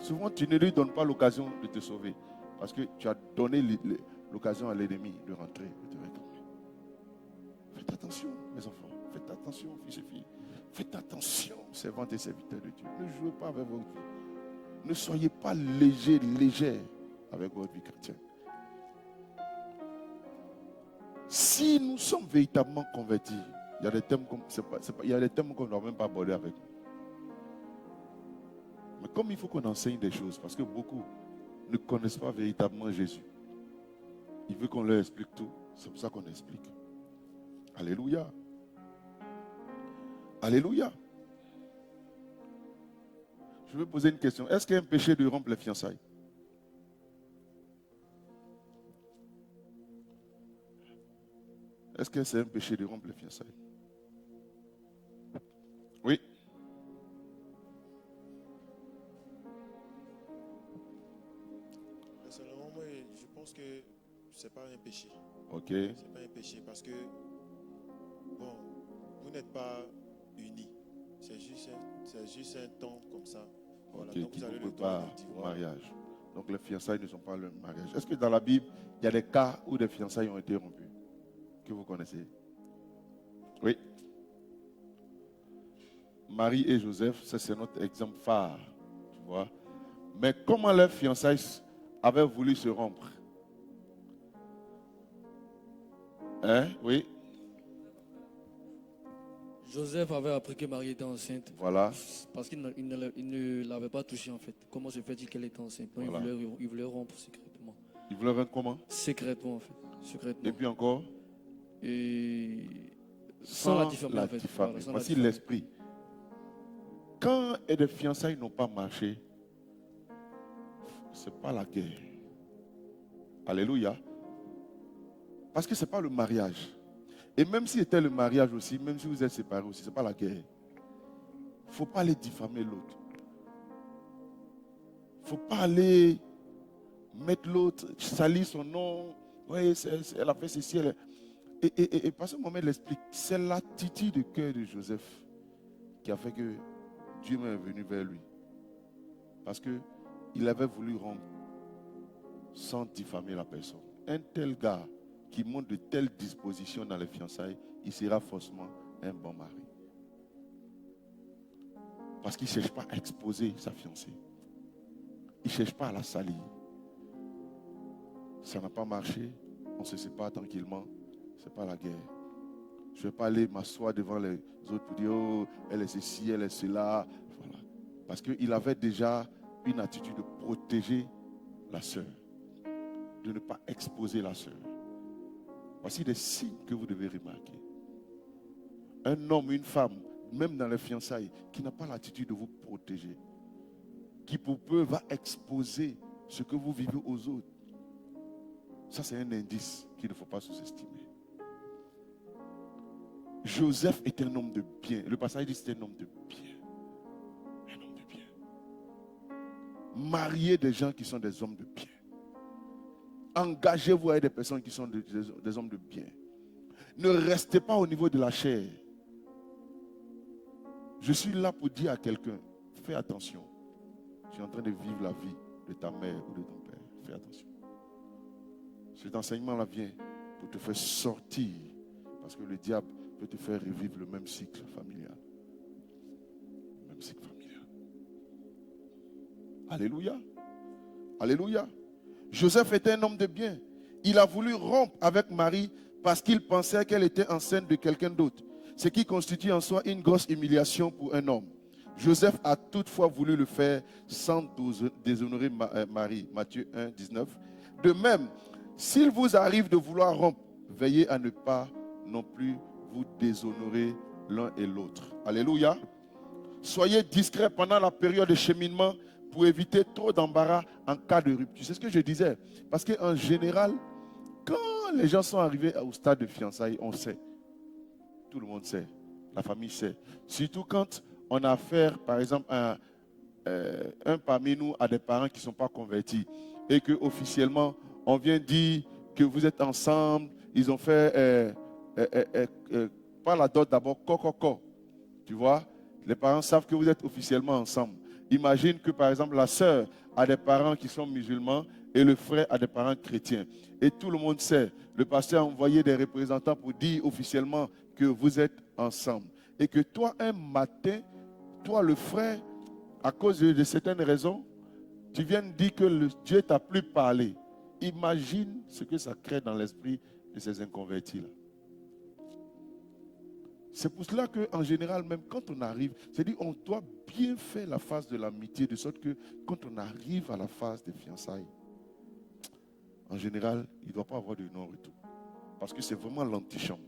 souvent tu ne lui donnes pas l'occasion de te sauver. Parce que tu as donné l'occasion à l'ennemi de rentrer et de réclamer. Faites attention, mes enfants. Faites attention, fils et filles. Faites attention, servantes et serviteurs de Dieu. Ne jouez pas avec votre vie. Ne soyez pas légers avec votre vie chrétienne. Si nous sommes véritablement convertis, il y a des thèmes qu'on ne doit même pas aborder avec nous. Mais comme il faut qu'on enseigne des choses, parce que beaucoup ne connaissent pas véritablement Jésus, il veut qu'on leur explique tout. C'est pour ça qu'on explique. Alléluia. Alléluia. Je vais poser une question. Est-ce qu'il y a un péché de rompre les fiançailles? Est-ce que c'est un péché de rompre les fiançailles? Oui. Personnellement, moi, je pense que ce n'est pas un péché. Ok. Ce n'est pas un péché parce que, bon, vous n'êtes pas unis. C'est juste un temps comme ça. Voilà, Ok, donc qui vous ne avez peut le pas temps de au mariage. Donc les fiançailles ne sont pas le mariage. Est-ce que dans la Bible, il y a des cas où des fiançailles ont été rompues? Que vous connaissez? Oui. Marie et Joseph, ça c'est notre exemple phare, tu vois. Mais comment leurs fiançailles avaient voulu se rompre? Hein? Oui, Joseph avait appris que Marie était enceinte. voilà. Parce qu'il ne l'avait pas touchée en fait. Comment se fait-il qu'elle était enceinte? Donc, Voilà. il voulait rompre secrètement. Ils voulaient rendre comment? Secrètement en fait. Secrètement. Et puis encore, Et sans la diffamer en fait. diffamer. Voilà, sans la Voici diffamer. l'esprit. Quand les fiançailles n'ont pas marché, ce n'est pas la guerre. Alléluia. Parce que ce n'est pas le mariage. Et même si c'était le mariage aussi, même si vous êtes séparés aussi, ce n'est pas la guerre. Il ne faut pas aller diffamer l'autre. Il ne faut pas aller mettre l'autre, salir son nom. Oui, elle a fait ceci. Et parce que Mohamed l'explique, c'est l'attitude de cœur de Joseph qui a fait que Dieu m'est venu vers lui. Parce qu'il avait voulu rompre sans diffamer la personne. Un tel gars qui montre de telles dispositions dans les fiançailles, il sera forcément un bon mari. Parce qu'il ne cherche pas à exposer sa fiancée. Il ne cherche pas à la salir. Ça n'a pas marché, on se sépare tranquillement. Ce n'est pas la guerre. Je ne vais pas aller m'asseoir devant les autres pour dire, oh, elle est ceci, elle est cela. Voilà. Parce qu'il avait déjà une attitude de protéger la sœur. De ne pas exposer la sœur. Voici des signes que vous devez remarquer. Un homme, une femme, même dans les fiançailles, qui n'a pas l'attitude de vous protéger, qui pour peu va exposer ce que vous vivez aux autres. Ça, c'est un indice qu'il ne faut pas sous-estimer. Joseph était un homme de bien. Le passage dit que c'était un homme de bien. Un homme de bien. Mariez des gens qui sont des hommes de bien. Engagez-vous avec des personnes qui sont des hommes de bien. Ne restez pas au niveau de la chair. Je suis là pour dire à quelqu'un, fais attention. Tu es en train de vivre la vie de ta mère ou de ton père. Fais attention. Cet enseignement-là vient pour te faire sortir. Parce que le diable peut te faire revivre le même cycle familial. Le même cycle familial. Alléluia. Alléluia. Joseph était un homme de bien. Il a voulu rompre avec Marie parce qu'il pensait qu'elle était enceinte de quelqu'un d'autre. Ce qui constitue en soi une grosse humiliation pour un homme. Joseph a toutefois voulu le faire sans déshonorer Marie. Matthieu 1, 19. De même, s'il vous arrive de vouloir rompre, veillez à ne pas non plus vous déshonorer l'un et l'autre. Alléluia. Soyez discrets pendant la période de cheminement pour éviter trop d'embarras en cas de rupture. C'est ce que je disais. Parce qu'en général, quand les gens sont arrivés au stade de fiançailles, on sait. Tout le monde sait. La famille sait. Surtout quand on a affaire, par exemple, un parmi nous a des parents qui ne sont pas convertis et qu'officiellement, on vient dire que vous êtes ensemble. Ils ont fait, pas la dot d'abord, co. Tu vois, les parents savent que vous êtes officiellement ensemble. Imagine que, par exemple, la sœur a des parents qui sont musulmans et le frère a des parents chrétiens. Et tout le monde sait, le pasteur a envoyé des représentants pour dire officiellement que vous êtes ensemble. Et que toi, un matin, toi, le frère, à cause de certaines raisons, tu viens de dire que Dieu t'a plus parlé. Imagine ce que ça crée dans l'esprit de ces inconvertis-là. C'est pour cela qu'en général, même quand on arrive, c'est-à-dire on doit bien faire la phase de l'amitié, de sorte que quand on arrive à la phase des fiançailles, en général, il ne doit pas avoir de non-retour. Parce que c'est vraiment l'antichambre.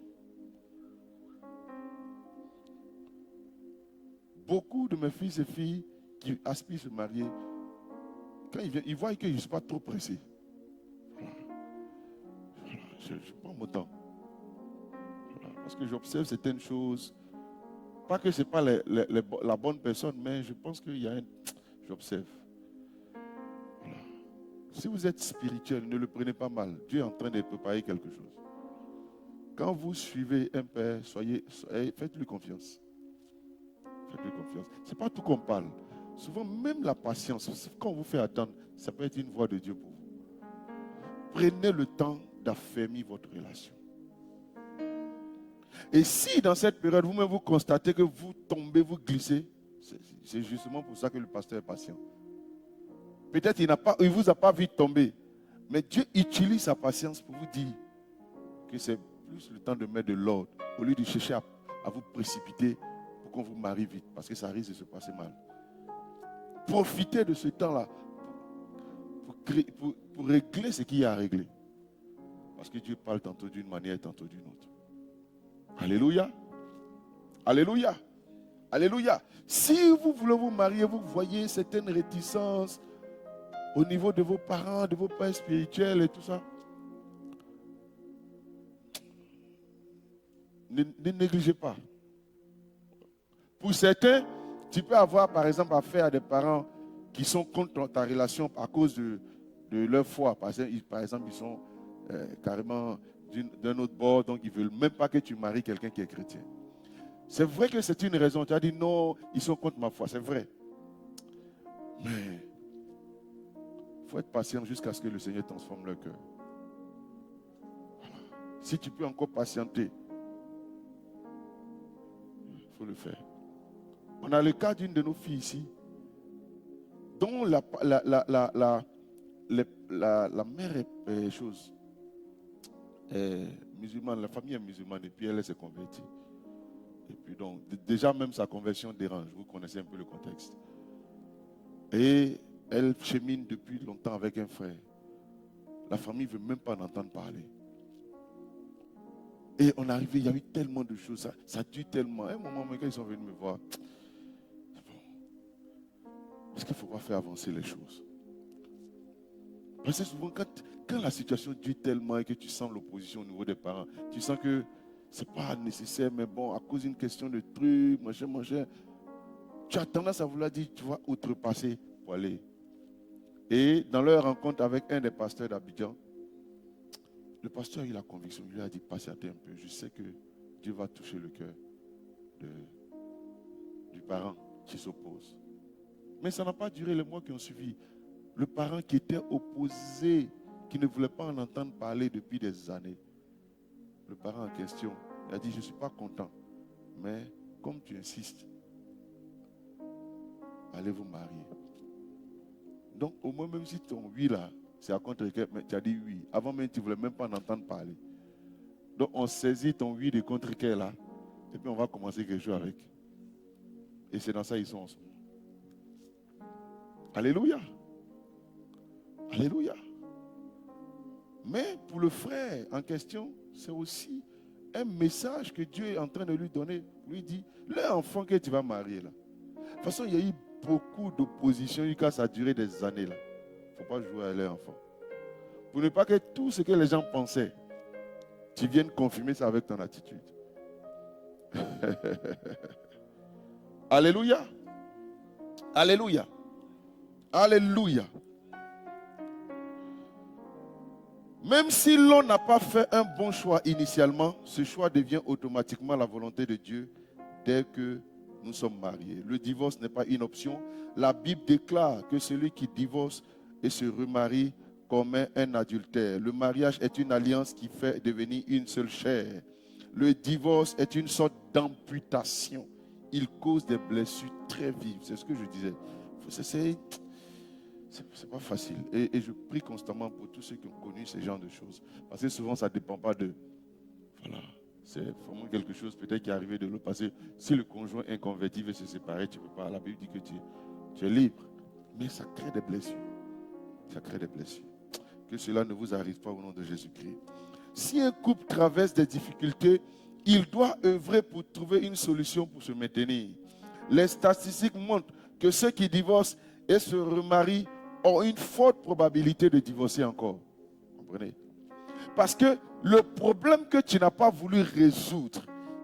Beaucoup de mes fils et filles qui aspirent à se marier, quand ils viennent, ils voient que je ne suis pas trop pressé. Je prends mon temps. Parce que j'observe certaines choses. Pas que ce n'est pas la bonne personne, mais je pense qu'il y a un... J'observe. Voilà. Si vous êtes spirituel, ne le prenez pas mal. Dieu est en train de préparer quelque chose. Quand vous suivez un père, faites-lui confiance. Faites-lui confiance. Ce n'est pas tout qu'on parle. Souvent, même la patience, quand on vous fait attendre, ça peut être une voie de Dieu pour vous. Prenez le temps d'affermir votre relation. Et si dans cette période, vous-même vous constatez que vous tombez, vous glissez, c'est justement pour ça que le pasteur est patient. Peut-être il ne vous a pas vu tomber, mais Dieu utilise sa patience pour vous dire que c'est plus le temps de mettre de l'ordre, au lieu de chercher à vous précipiter pour qu'on vous marie vite, parce que ça risque de se passer mal. Profitez de ce temps-là pour régler ce qu'il y a à régler. Parce que Dieu parle tantôt d'une manière, tantôt d'une autre. Alléluia. Alléluia. Alléluia. Si vous voulez vous marier, vous voyez certaines réticences au niveau de vos parents, de vos pères spirituels et tout ça. Ne négligez pas. Pour certains, tu peux avoir par exemple affaire à des parents qui sont contre ta relation à cause de leur foi. Par exemple, ils sont carrément d'un autre bord, donc ils ne veulent même pas que tu maries quelqu'un qui est chrétien. C'est vrai que c'est une raison. Tu as dit non, ils sont contre ma foi, c'est vrai. Mais il faut être patient jusqu'à ce que le Seigneur transforme leur cœur. Voilà. Si tu peux encore patienter, il faut le faire. On a le cas d'une de nos filles ici, dont la mère est chose. Musulmane, la famille est musulmane et puis elle s'est convertie. Et puis donc, déjà même sa conversion dérange. Vous connaissez un peu le contexte. Et elle chemine depuis longtemps avec un frère. La famille ne veut même pas en entendre parler. Et on est arrivé, il y a eu tellement de choses, ça dure tellement. À un moment, quand ils sont venus me voir, parce qu'il ne faut pas faire avancer les choses. Parce que souvent, quand la situation dure tellement et que tu sens l'opposition au niveau des parents, tu sens que ce n'est pas nécessaire, mais bon, à cause d'une question de trucs, machin, tu as tendance à vouloir dire, tu vas outrepasser pour aller. Et dans leur rencontre avec un des pasteurs d'Abidjan, le pasteur a eu la conviction, il lui a dit, patientez un peu, je sais que Dieu va toucher le cœur du parent qui s'oppose. Mais ça n'a pas duré les mois qui ont suivi. Le parent qui était opposé, qui ne voulait pas en entendre parler depuis des années, le parent en question, il a dit, je ne suis pas content, mais comme tu insistes, allez vous marier. Donc au moins, même si ton oui là, c'est à contre-cœur, mais tu as dit oui. Avant même, tu ne voulais même pas en entendre parler. Donc on saisit ton oui de contre-cœur là, et puis on va commencer quelque chose avec. Et c'est dans ça qu'ils sont en ce moment. Alléluia. Alléluia. Mais pour le frère en question, c'est aussi un message que Dieu est en train de lui donner. Lui dit, l'enfant que tu vas marier là. De toute façon, il y a eu beaucoup d'opposition jusqu'à ça a duré des années là. Il ne faut pas jouer à l'enfant. Pour ne pas que tout ce que les gens pensaient, tu viennes confirmer ça avec ton attitude. Alléluia. Alléluia. Alléluia. Même si l'on n'a pas fait un bon choix initialement, ce choix devient automatiquement la volonté de Dieu dès que nous sommes mariés. Le divorce n'est pas une option. La Bible déclare que celui qui divorce et se remarie commet un adultère. Le mariage est une alliance qui fait devenir une seule chair. Le divorce est une sorte d'amputation. Il cause des blessures très vives. C'est ce que je disais. C'est pas facile. Et je prie constamment pour tous ceux qui ont connu ce genre de choses. Parce que souvent, ça ne dépend pas de... Voilà. C'est vraiment quelque chose peut-être qui est arrivé de l'autre. Parce que si le conjoint inconverti veut se séparer, tu ne peux pas. La Bible dit que tu es libre. Mais ça crée des blessures. Ça crée des blessures. Que cela ne vous arrive pas au nom de Jésus-Christ. Si un couple traverse des difficultés, il doit œuvrer pour trouver une solution pour se maintenir. Les statistiques montrent que ceux qui divorcent et se remarient ont une forte probabilité de divorcer encore. Vous comprenez? Parce que le problème que tu n'as pas voulu résoudre,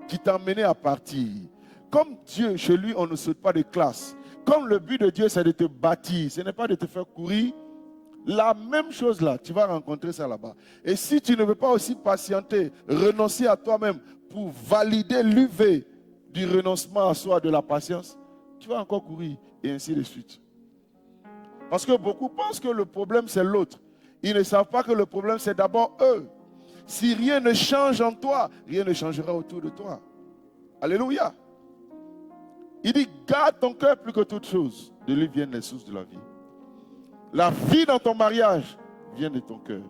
qui t'a mené à partir, comme Dieu, chez lui, on ne saute pas de classe. Comme le but de Dieu, c'est de te bâtir, ce n'est pas de te faire courir. La même chose là, tu vas rencontrer ça là-bas. Et si tu ne veux pas aussi patienter, renoncer à toi-même pour valider l'UV du renoncement à soi, de la patience, tu vas encore courir et ainsi de suite. Parce que beaucoup pensent que le problème c'est l'autre. Ils ne savent pas que le problème c'est d'abord eux. Si rien ne change en toi, rien ne changera autour de toi. Alléluia. Il dit, garde ton cœur plus que toute chose. De lui viennent les sources de la vie. La vie dans ton mariage vient de ton cœur.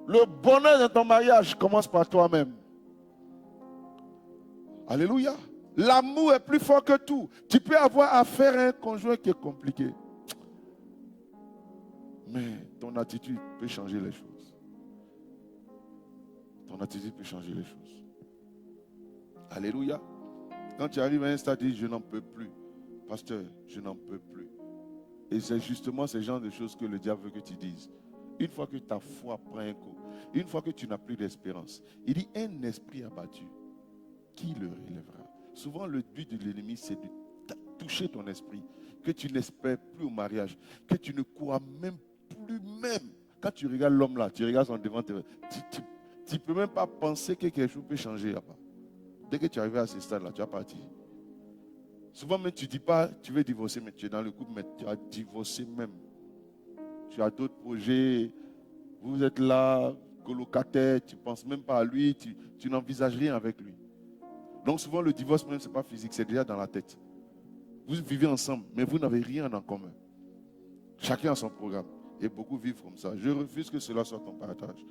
Le bonheur dans ton mariage commence par toi-même. Alléluia. L'amour est plus fort que tout. Tu peux avoir affaire à un conjoint qui est compliqué. Mais ton attitude peut changer les choses. Ton attitude peut changer les choses. Alléluia. Quand tu arrives à un stade, tu dis, je n'en peux plus. Pasteur, je n'en peux plus. Et c'est justement ce genre de choses que le diable veut que tu dises. Une fois que ta foi prend un coup, une fois que tu n'as plus d'espérance, il dit, un esprit abattu, qui le relèvera? Souvent, le but de l'ennemi, c'est de toucher ton esprit, que tu n'espères plus au mariage, que tu ne crois même plus même. Quand tu regardes l'homme là, tu regardes son devant, tu ne peux même pas penser que quelque chose peut changer là-bas. Dès que tu arrives à ce stade-là, tu vas partir. Souvent même, tu ne dis pas, tu veux divorcer, mais tu es dans le couple, mais tu as divorcé même. Tu as d'autres projets, vous êtes là, colocataire, tu ne penses même pas à lui, tu n'envisages rien avec lui. Donc souvent, le divorce même, ce n'est pas physique, c'est déjà dans la tête. Vous vivez ensemble, mais vous n'avez rien en commun. Chacun a son programme. Et beaucoup vivent comme ça. Je refuse que cela soit ton partage.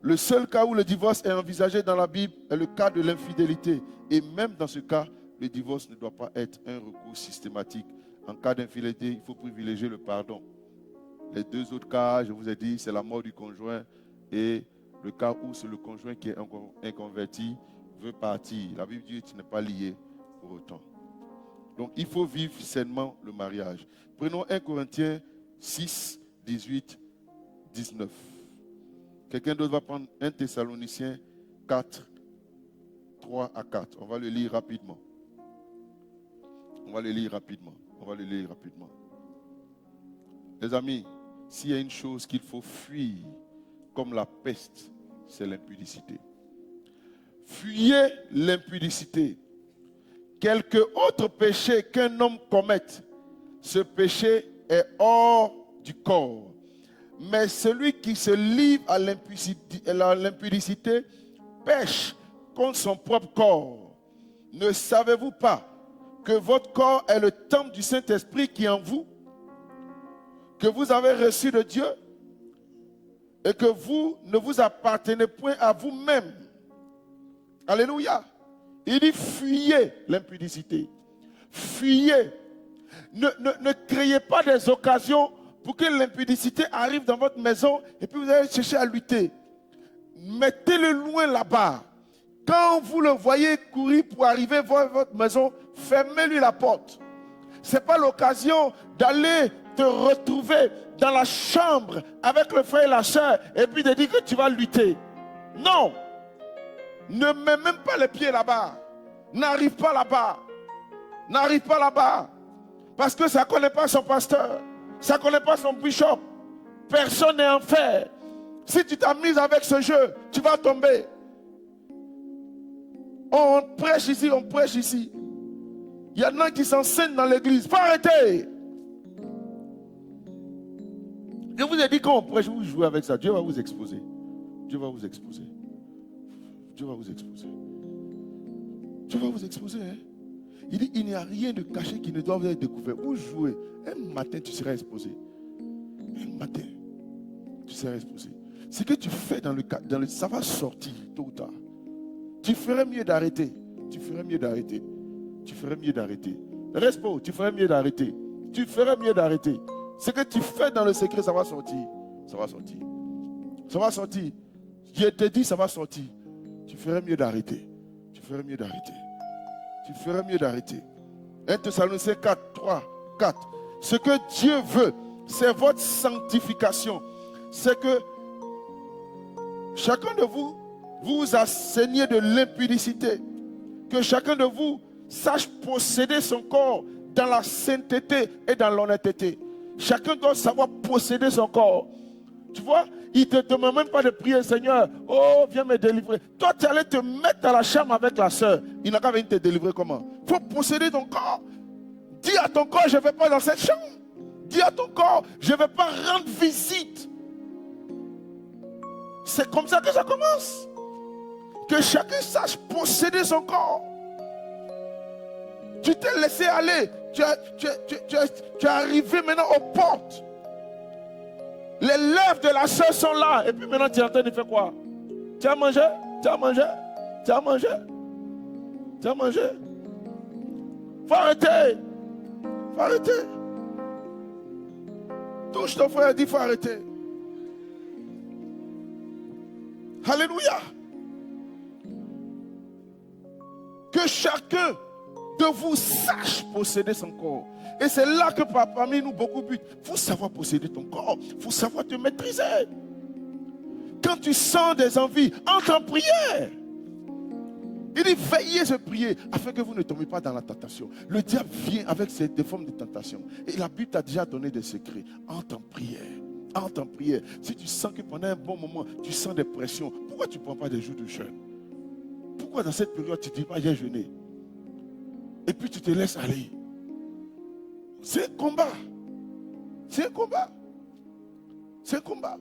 Le seul cas où le divorce est envisagé dans la Bible est le cas de l'infidélité. Et même dans ce cas, le divorce ne doit pas être un recours systématique. En cas d'infidélité, il faut privilégier le pardon. Les deux autres cas, je vous ai dit, c'est la mort du conjoint et le cas où c'est le conjoint qui est inconverti, veut partir. La Bible dit que tu n'es pas lié pour autant. Donc, il faut vivre sainement le mariage. Prenons 1 Corinthiens 6, 18, 19. Quelqu'un d'autre va prendre 1 Thessaloniciens 4, 3 à 4. On va le lire rapidement. On va le lire rapidement. Les amis, s'il y a une chose qu'il faut fuir comme la peste, c'est l'impudicité. Fuyez l'impudicité. Quelque autre péché qu'un homme commette, ce péché est hors du corps. Mais celui qui se livre à l'impudicité pêche contre son propre corps. Ne savez-vous pas que votre corps est le temple du Saint-Esprit qui est en vous, que vous avez reçu de Dieu et que vous ne vous appartenez point à vous-même? Alléluia. Il dit fuyez l'impudicité. Fuyez. Ne créez pas des occasions pour que l'impudicité arrive dans votre maison et puis vous allez chercher à lutter. Mettez-le loin là-bas. Quand vous le voyez courir pour arriver voir votre maison, fermez-lui la porte. Ce n'est pas l'occasion d'aller te retrouver dans la chambre avec le frère et la soeur et puis de dire que tu vas lutter. Non. Ne mets même pas les pieds là-bas. N'arrive pas là-bas. N'arrive pas là-bas. Parce que ça ne connaît pas son pasteur. Ça ne connaît pas son bishop. Personne n'est en fer. Si tu t'amuses avec ce jeu, tu vas tomber. On prêche ici, on prêche ici. Il y en a qui s'enseignent dans l'église. Faut arrêter. Je vous ai dit quand on prêche, vous jouez avec ça. Dieu va vous exposer. Dieu va vous exposer. Dieu va vous exposer. Dieu va vous exposer. Hein? Il dit, il n'y a rien de caché qui ne doit être découvert. Vous jouez. Un matin, tu seras exposé. Un matin, tu seras exposé. Ce que tu fais dans le ça va sortir tôt ou tard. Tu ferais mieux d'arrêter. Tu ferais mieux d'arrêter. Tu ferais mieux d'arrêter. Reste pas, tu ferais mieux d'arrêter. Tu ferais mieux d'arrêter. Ce que tu fais dans le secret, ça va sortir. Ça va sortir. Ça va sortir. Je te dis, ça va sortir. Tu ferais mieux d'arrêter. Tu ferais mieux d'arrêter. Tu ferais mieux d'arrêter. 1 Thessaloniciens 4, 3, 4. Ce que Dieu veut, c'est votre sanctification. C'est que chacun de vous vous asseignez de l'impudicité. Que chacun de vous sache posséder son corps dans la sainteté et dans l'honnêteté. Chacun doit savoir posséder son corps. Tu vois, il ne te demande même pas de prier, Seigneur, oh, viens me délivrer. Toi, tu allais te mettre dans la chambre avec la soeur. Il n'a qu'à venir te délivrer comment? Il faut posséder ton corps. Dis à ton corps, je ne vais pas dans cette chambre. Dis à ton corps, je ne vais pas rendre visite. C'est comme ça que ça commence. Que chacun sache posséder son corps. Tu t'es laissé aller. Tu es arrivé maintenant aux portes. Les lèvres de la sœur sont là. Et puis maintenant, tu es en train de faire quoi? Tu as mangé? Tu as mangé? Tu as mangé? Tu as mangé? Faut arrêter. Faut arrêter. Touche ton frère et dis, faut arrêter. Alléluia. Que chacun de vous sache posséder son corps. Et c'est là que parmi nous beaucoup butent. Il faut savoir posséder ton corps. Il faut savoir te maîtriser. Quand tu sens des envies, entre en prière. Il dit veillez et priez afin que vous ne tombiez pas dans la tentation. Le diable vient avec des formes de tentation. Et la Bible t'a déjà donné des secrets. Entre en prière. Entre en prière. Si tu sens que pendant un bon moment, tu sens des pressions, pourquoi tu ne prends pas des jours de jeûne? Pourquoi dans cette période, tu ne dis pas j'ai jeûné? Et puis tu te laisses aller. C'est un combat. C'est un combat. C'est un combat.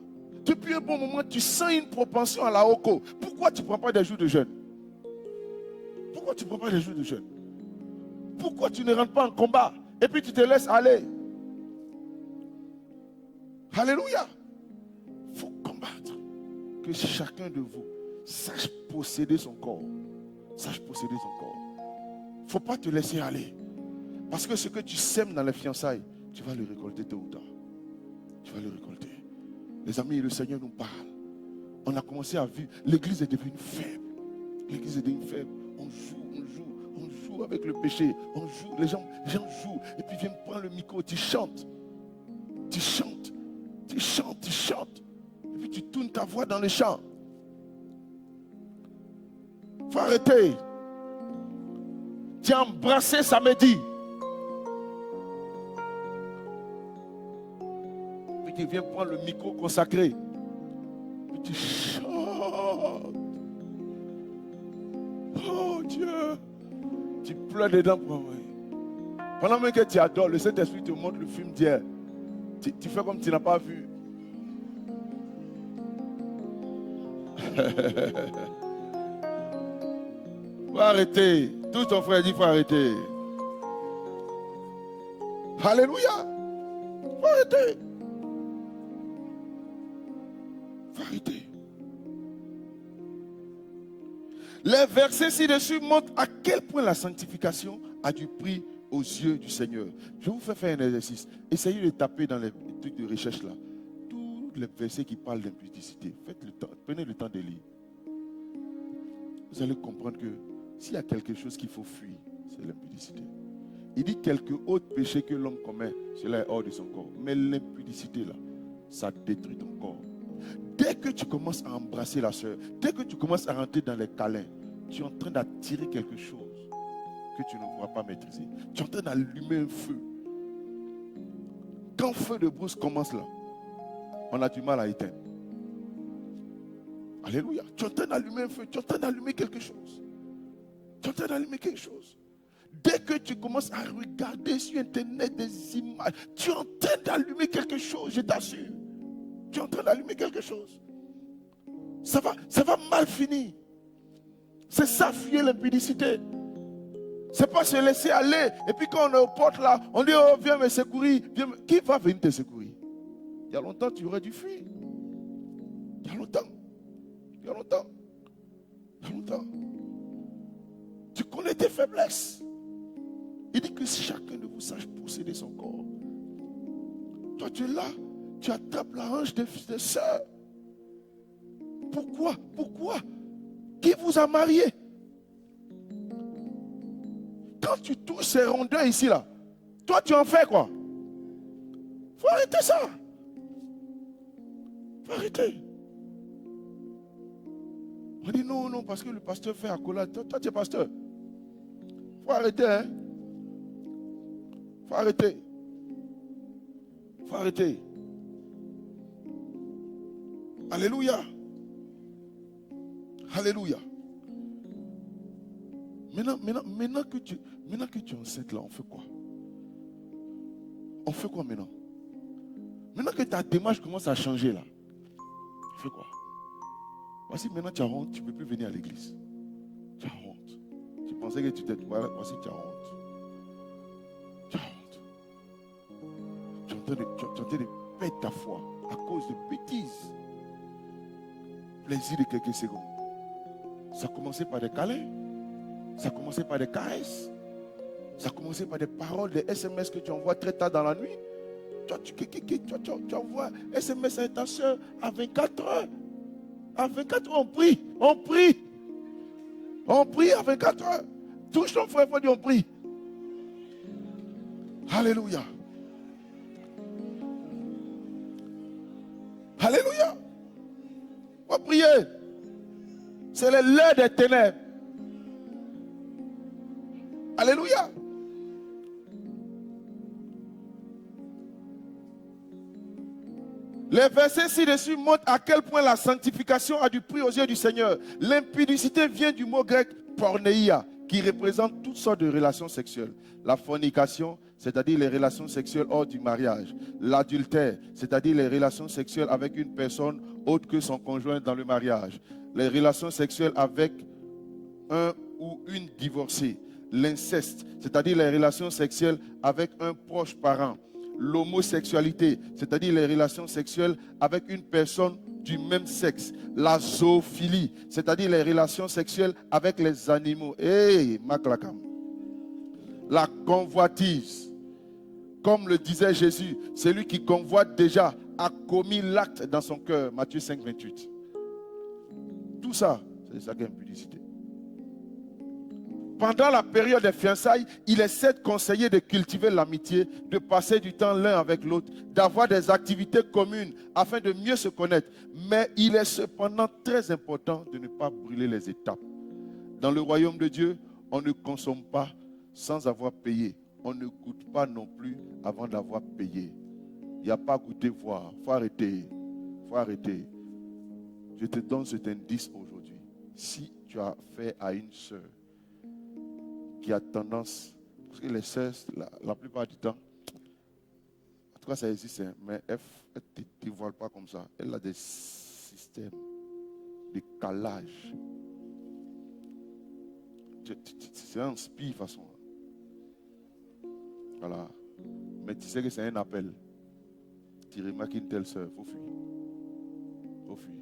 Depuis un bon moment, tu sens une propension à la hoko. Pourquoi tu ne prends pas des jours de jeûne? Pourquoi tu ne prends pas des jours de jeûne? Pourquoi tu ne rentres pas en combat? Et puis tu te laisses aller. Alléluia. Il faut combattre. Que chacun de vous sache posséder son corps. Sache posséder son corps. Il ne faut pas te laisser aller. Parce que ce que tu sèmes dans les fiançailles, tu vas le récolter tôt ou tard. Tu vas le récolter. Les amis, le Seigneur nous parle. On a commencé à vivre. L'église est devenue faible. L'église est devenue faible. On joue avec le péché. On joue, les gens jouent. Et puis viennent prendre le micro, tu chantes. Tu chantes. Et puis tu tournes ta voix dans les chants. Faut arrêter. Tu as embrassé samedi. Puis tu viens prendre le micro consacré. Puis tu chantes. Oh Dieu. Tu pleures dedans pour moi. Pendant même que tu adores, le Saint-Esprit te montre le film d'hier. Tu fais comme tu n'as pas vu. Faut arrêter. Tout ton frère dit faut arrêter. Alléluia. Faut arrêter. Faut arrêter. Les versets ci-dessus montrent à quel point la sanctification a du prix aux yeux du Seigneur. Je vous fais faire un exercice. Essayez de taper dans les trucs de recherche là. Tous les versets qui parlent d'impudicité. Faites le temps, prenez le temps de lire. Vous allez comprendre que s'il y a quelque chose qu'il faut fuir, c'est l'impudicité. Il dit quelques autres péchés que l'homme commet, cela est hors de son corps. Mais l'impudicité là, ça détruit ton corps. Dès que tu commences à embrasser la soeur, dès que tu commences à rentrer dans les câlins, tu es en train d'attirer quelque chose que tu ne pourras pas maîtriser. Tu es en train d'allumer un feu. Quand le feu de brousse commence là, on a du mal à éteindre. Alléluia. Tu es en train d'allumer un feu, tu es en train d'allumer quelque chose. Tu es en train d'allumer quelque chose. Dès que tu commences à regarder sur Internet des images, tu es en train d'allumer quelque chose, je t'assure. Tu es en train d'allumer quelque chose. Ça va mal finir. C'est ça, fuir l'impudicité. C'est pas se laisser aller. Et puis quand on est aux portes là, on dit, oh, viens me secourir. Qui va venir te secourir? Il y a longtemps, tu aurais dû fuir. Il y a longtemps. Il y a longtemps. Il y a longtemps. Tu connais tes faiblesses. Il dit que chacun de vous sache posséder son corps. Toi, tu es là. Tu attrapes la hanche des sœurs. Pourquoi? Qui vous a marié? Quand tu touches ces rondeurs ici, là, toi, tu en fais quoi? Faut arrêter ça. Faut arrêter. On dit non, parce que le pasteur fait accolade. Toi, tu es pasteur. Faut arrêter, hein? Faut arrêter. Faut arrêter. Alléluia. Alléluia. Maintenant que tu es enceinte là, on fait quoi? On fait quoi maintenant? Maintenant que ta démarche commence à changer là, on fait quoi? Voici maintenant tu as honte, tu ne peux plus venir à l'église. Tu as honte. Tu pensais que tu t'es... Voici tu as honte. en train de perdre ta foi à cause de bêtises. Plaisir de quelques secondes. Ça commençait par des câlins. Ça commençait par des caresses. Ça commençait par des paroles, des SMS que tu envoies très tard dans la nuit. Tu envoies SMS à ta soeur à 24 heures. À 24 heures, on prie. On prie. On prie à 24 heures. Touche ton frère, il faut dire on prie. Alléluia. Alléluia. On va prier. C'est l'heure des ténèbres. Alléluia. Les versets ci-dessus montrent à quel point la sanctification a du prix aux yeux du Seigneur. L'impudicité vient du mot grec porneia, qui représente toutes sortes de relations sexuelles. La fornication, c'est-à-dire les relations sexuelles hors du mariage. L'adultère, c'est-à-dire les relations sexuelles avec une personne autre que son conjoint dans le mariage. Les relations sexuelles avec un ou une divorcée. L'inceste, c'est-à-dire les relations sexuelles avec un proche parent. L'homosexualité, c'est-à-dire les relations sexuelles avec une personne du même sexe. La zoophilie, c'est-à-dire les relations sexuelles avec les animaux. Hey, Maklakam. La convoitise, comme le disait Jésus, celui qui convoite déjà a commis l'acte dans son cœur. Matthieu 5, 28. Tout ça, c'est ça qui est impudicité. Pendant la période des fiançailles, il essaie de conseiller de cultiver l'amitié, de passer du temps l'un avec l'autre, d'avoir des activités communes afin de mieux se connaître. Mais il est cependant très important de ne pas brûler les étapes. Dans le royaume de Dieu, on ne consomme pas sans avoir payé. On ne goûte pas non plus avant d'avoir payé. Il n'y a pas goûter voir. Il faut arrêter. Il faut arrêter. Je te donne cet indice aujourd'hui. Si tu as fait à une sœur qui a tendance, parce que les sœurs, la plupart du temps, en tout cas ça existe, mais elles ne te dévoilent pas comme ça. Elle a des systèmes de calage. C'est un spi de façon. Voilà. Mais tu sais que c'est un appel. Tu remarques une telle sœur, il faut fuir. Il faut fuir.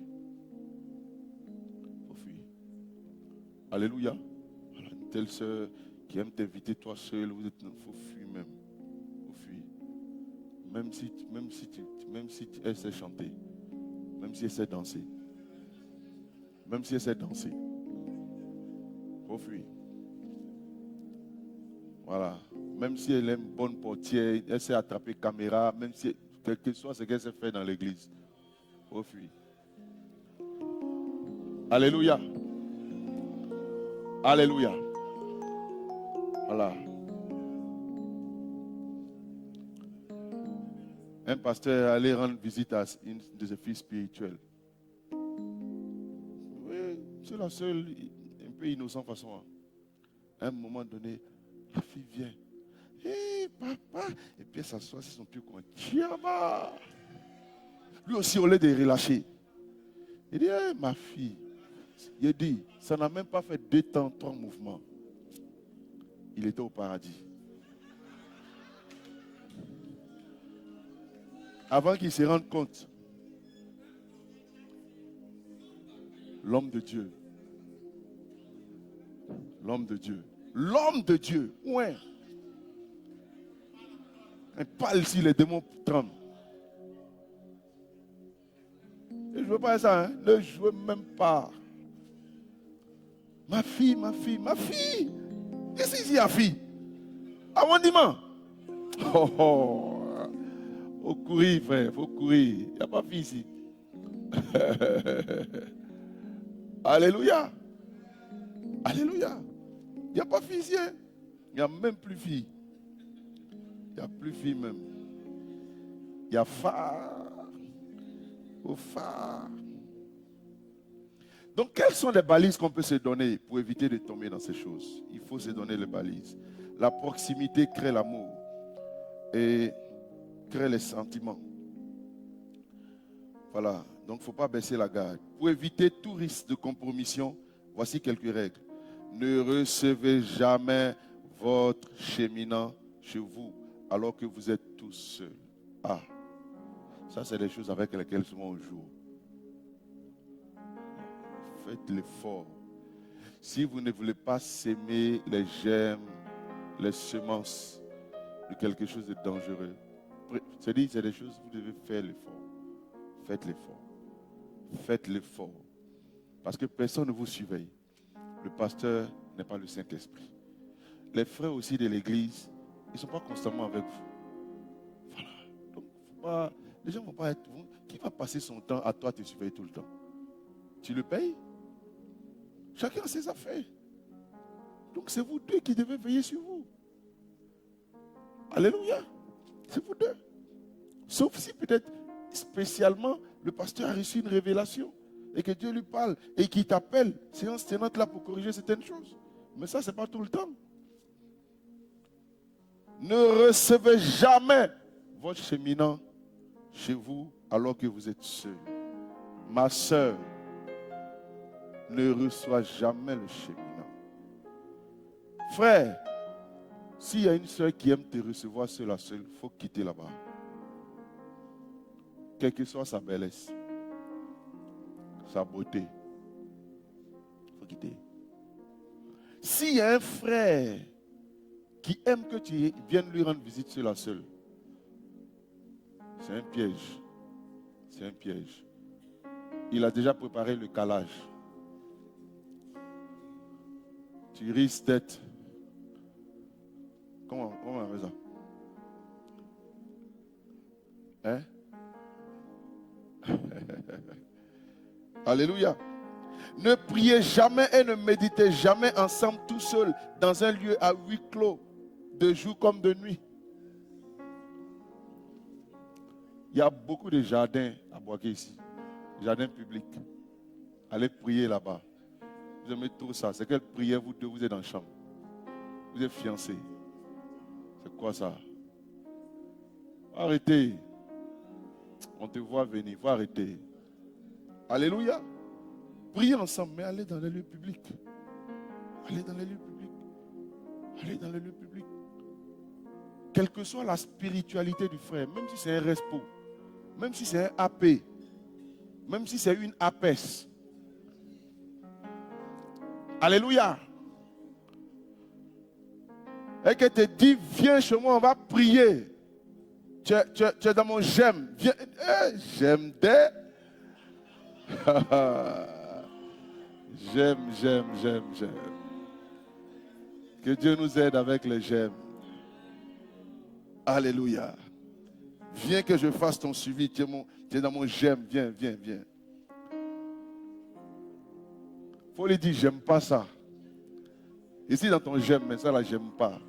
Il faut fuir. Alléluia. Voilà, une telle sœur qui aime t'inviter toi seul, il faut fuir même. Il faut fuir. Même si elle sait chanter, même si elle sait danser, même si elle sait danser, il faut fuir. Voilà. Même si elle est une bonne portière, elle sait attraper caméra, même si quel que soit ce qu'elle sait faire dans l'église, il faut fuir. Alléluia. Alléluia. Voilà. Un pasteur allait rendre visite à une de ses filles spirituelles. Oui, c'est la seule, un peu innocent façon. À un moment donné, la fille vient. Hé, papa. Et puis elle s'assoit sur son pied comme Tiama. Lui aussi, au lieu de relâcher. Il dit, hey, ma fille. Il dit, ça n'a même pas fait 2 temps, 3 mouvements. Il était au paradis. Avant qu'il se rende compte, l'homme de Dieu, ouais. Un pâle si les démons tremblent. Et je ne veux pas ça, hein? Ne jouez même pas. Ma fille. Qu'est-ce qu'il dit à fille? Avant dimanche. Oh. Faut courir, frère, faut courir. Il n'y a pas de fille ici. Alléluia. Alléluia. Il n'y a pas de fille ici. Il n'y a même plus fille. Il n'y a plus fille même. Il y a phare. Au phare. Donc, quelles sont les balises qu'on peut se donner pour éviter de tomber dans ces choses? Il faut se donner les balises. La proximité crée l'amour et crée les sentiments. Voilà. Donc, il ne faut pas baisser la garde. Pour éviter tout risque de compromission, voici quelques règles. Ne recevez jamais votre cheminant chez vous alors que vous êtes tous seuls. Ah, ça c'est des choses avec lesquelles souvent on joue. Faites l'effort. Si vous ne voulez pas s'aimer les germes, les semences de quelque chose de dangereux, c'est-à-dire c'est des choses vous devez faire l'effort. Faites l'effort. Faites l'effort. Parce que personne ne vous surveille. Le pasteur n'est pas le Saint-Esprit. Les frères aussi de l'église, ils ne sont pas constamment avec vous. Voilà. Donc, les gens ne vont pas être... Qui va passer son temps à toi te surveiller tout le temps? Tu le payes? Chacun a ses affaires. Donc c'est vous deux qui devez veiller sur vous. Alléluia. C'est vous deux. Sauf si peut-être spécialement le pasteur a reçu une révélation et que Dieu lui parle et qu'il t'appelle, séance tenante là pour corriger certaines choses. Mais ça, ce n'est pas tout le temps. Ne recevez jamais votre cheminant chez vous alors que vous êtes seul. Ma soeur, ne reçoit jamais le cheminant. Frère, s'il y a une soeur qui aime te recevoir seul à seul, il faut quitter là-bas. Quelle que soit sa bellesse, sa beauté, il faut quitter. S'il y a un frère qui aime que tu viennes lui rendre visite seul à seul, c'est un piège. C'est un piège. Il a déjà préparé le calage. Tu risques d'être... Comment on fait ça? Hein? Alléluia. Ne priez jamais et ne méditez jamais ensemble tout seul dans un lieu à huis clos, de jour comme de nuit. Il y a beaucoup de jardins à Boaké ici, jardins publics. Allez prier là-bas. Vous aimez tout ça. C'est quelle prière vous deux, vous êtes dans la chambre? Vous êtes fiancés. C'est quoi ça? Arrêtez. On te voit venir. Il faut arrêter. Alléluia. Priez ensemble, mais allez dans les lieux publics. Allez dans les lieux publics. Allez dans les lieux publics. Quelle que soit la spiritualité du frère, même si c'est un respo, même si c'est un AP, même si c'est une APES. Alléluia. Et que te dit, viens chez moi, on va prier. Tu es dans mon j'aime. Viens. J'aime des. J'aime. Que Dieu nous aide avec les j'aime. Alléluia. Viens que je fasse ton suivi. Tu es dans mon j'aime. Viens. Faut lui dire, j'aime pas ça. Ici dans ton j'aime, mais ça là, j'aime pas.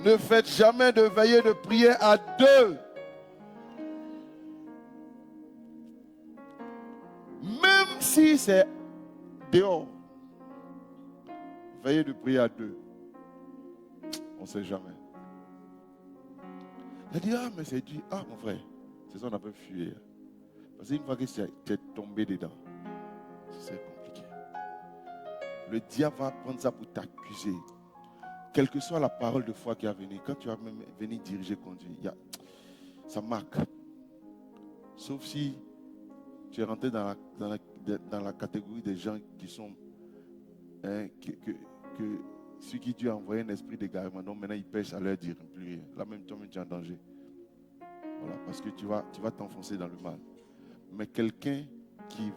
Ne faites jamais de veillée de prière à deux. Même si c'est dehors. Veillez de prier à deux. On ne sait jamais. Il a dit, mais c'est dit, mon frère, c'est ça qu'on appelle fuir. Parce qu'une fois que tu es tombé dedans, c'est compliqué. Le diable va prendre ça pour t'accuser. Quelle que soit la parole de foi qui a venu, quand tu vas même venir diriger, conduire, ça marque. Sauf si tu es rentré dans la catégorie des gens qui sont... que ceux qui Dieu a envoyé un esprit d'égarement, donc maintenant ils pêchent à leur dire plus rien. Là même toi-même tu es en danger. Voilà, parce que tu vas t'enfoncer dans le mal. Mais quelqu'un qui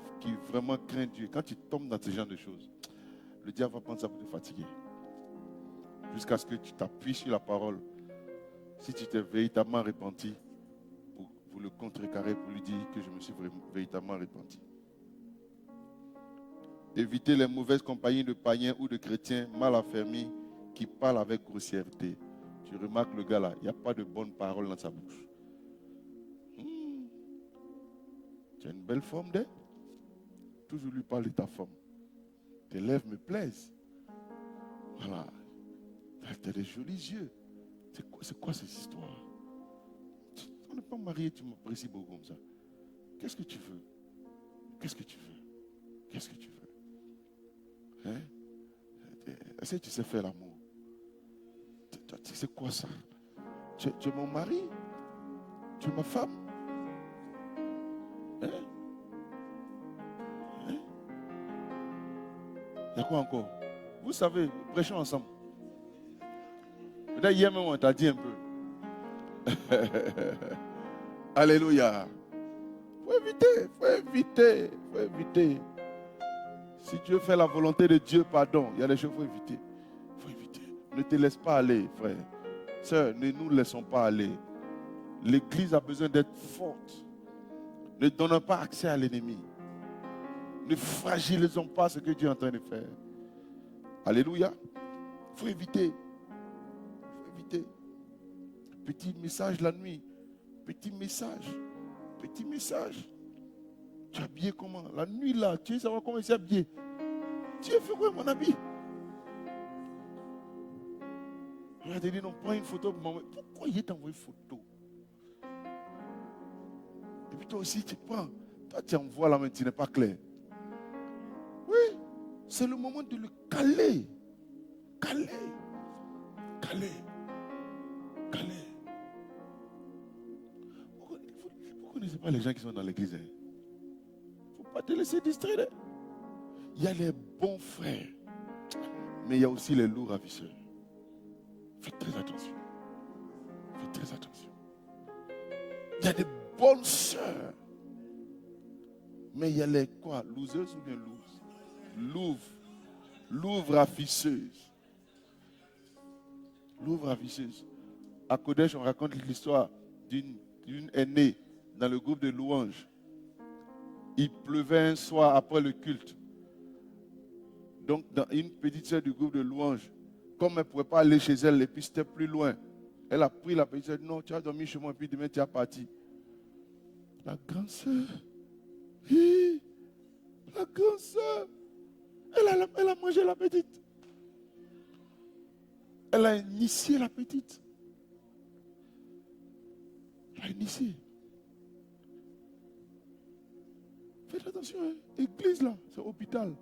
vraiment craint Dieu, quand tu tombes dans ce genre de choses, le diable va prendre ça pour te fatiguer. Jusqu'à ce que tu t'appuies sur la parole. Si tu t'es véritablement repenti, pour le contrecarrer, pour lui dire que je me suis véritablement repenti. Évitez les mauvaises compagnies de païens ou de chrétiens mal affermis qui parlent avec grossièreté. Tu remarques le gars là, il n'y a pas de bonnes paroles dans sa bouche. Tu as une belle forme d'être. Toujours lui parle de ta forme. Tes lèvres me plaisent. Voilà. Tu as des jolis yeux. C'est quoi cette histoire? On n'est pas marié, tu m'apprécies beaucoup comme ça. Qu'est-ce que tu veux? Qu'est-ce que tu veux? Qu'est-ce que tu veux? Hein? Est-ce que tu sais faire l'amour? Tu as dit, c'est quoi ça? Tu es mon mari? Tu es ma femme? Hein? Hein? Il y a quoi encore? Vous savez, prêchons ensemble. Peut-être hier même on t'a dit un peu. Alléluia. Faut éviter. Si Dieu fait la volonté de Dieu, pardon, il y a des choses qu'il faut éviter. Ne te laisse pas aller, frère. Sœur, ne nous laissons pas aller. L'église a besoin d'être forte. Ne donnons pas accès à l'ennemi. Ne fragilisons pas ce que Dieu est en train de faire. Alléluia. Il faut éviter. Petit message la nuit. Petit message. Tu es habillé comment? La nuit là, tu veux savoir comment il s'est habillé? Tu es fait quoi mon habit? Il a dit non, prends une photo pour moi. Pourquoi il t'a envoyé une photo? Et puis toi aussi tu prends. Toi tu envoies là mais tu n'es pas clair. Oui, c'est le moment de le caler. Vous ne connaissez pas les gens qui sont dans l'église. Il ne faut pas te laisser distraire. Il y a les bons frères, mais il y a aussi les lourds ravisseurs. Faites très attention. Il y a des bonnes sœurs, mais il y a les quoi? Loseuses ou bien louves ravisseuses. Louve ravisseuses. À Kodesh, on raconte l'histoire d'une aînée dans le groupe de louanges. Il pleuvait un soir après le culte. Donc, dans une petite sœur du groupe de louanges, comme elle ne pouvait pas aller chez elle, et puis c'était plus loin, elle a pris la petite sœur, non, tu as dormi chez moi, et puis demain tu es parti. La grande sœur, elle a mangé la petite. Elle a initié la petite. Faites attention, hein. Église là, c'est hôpital.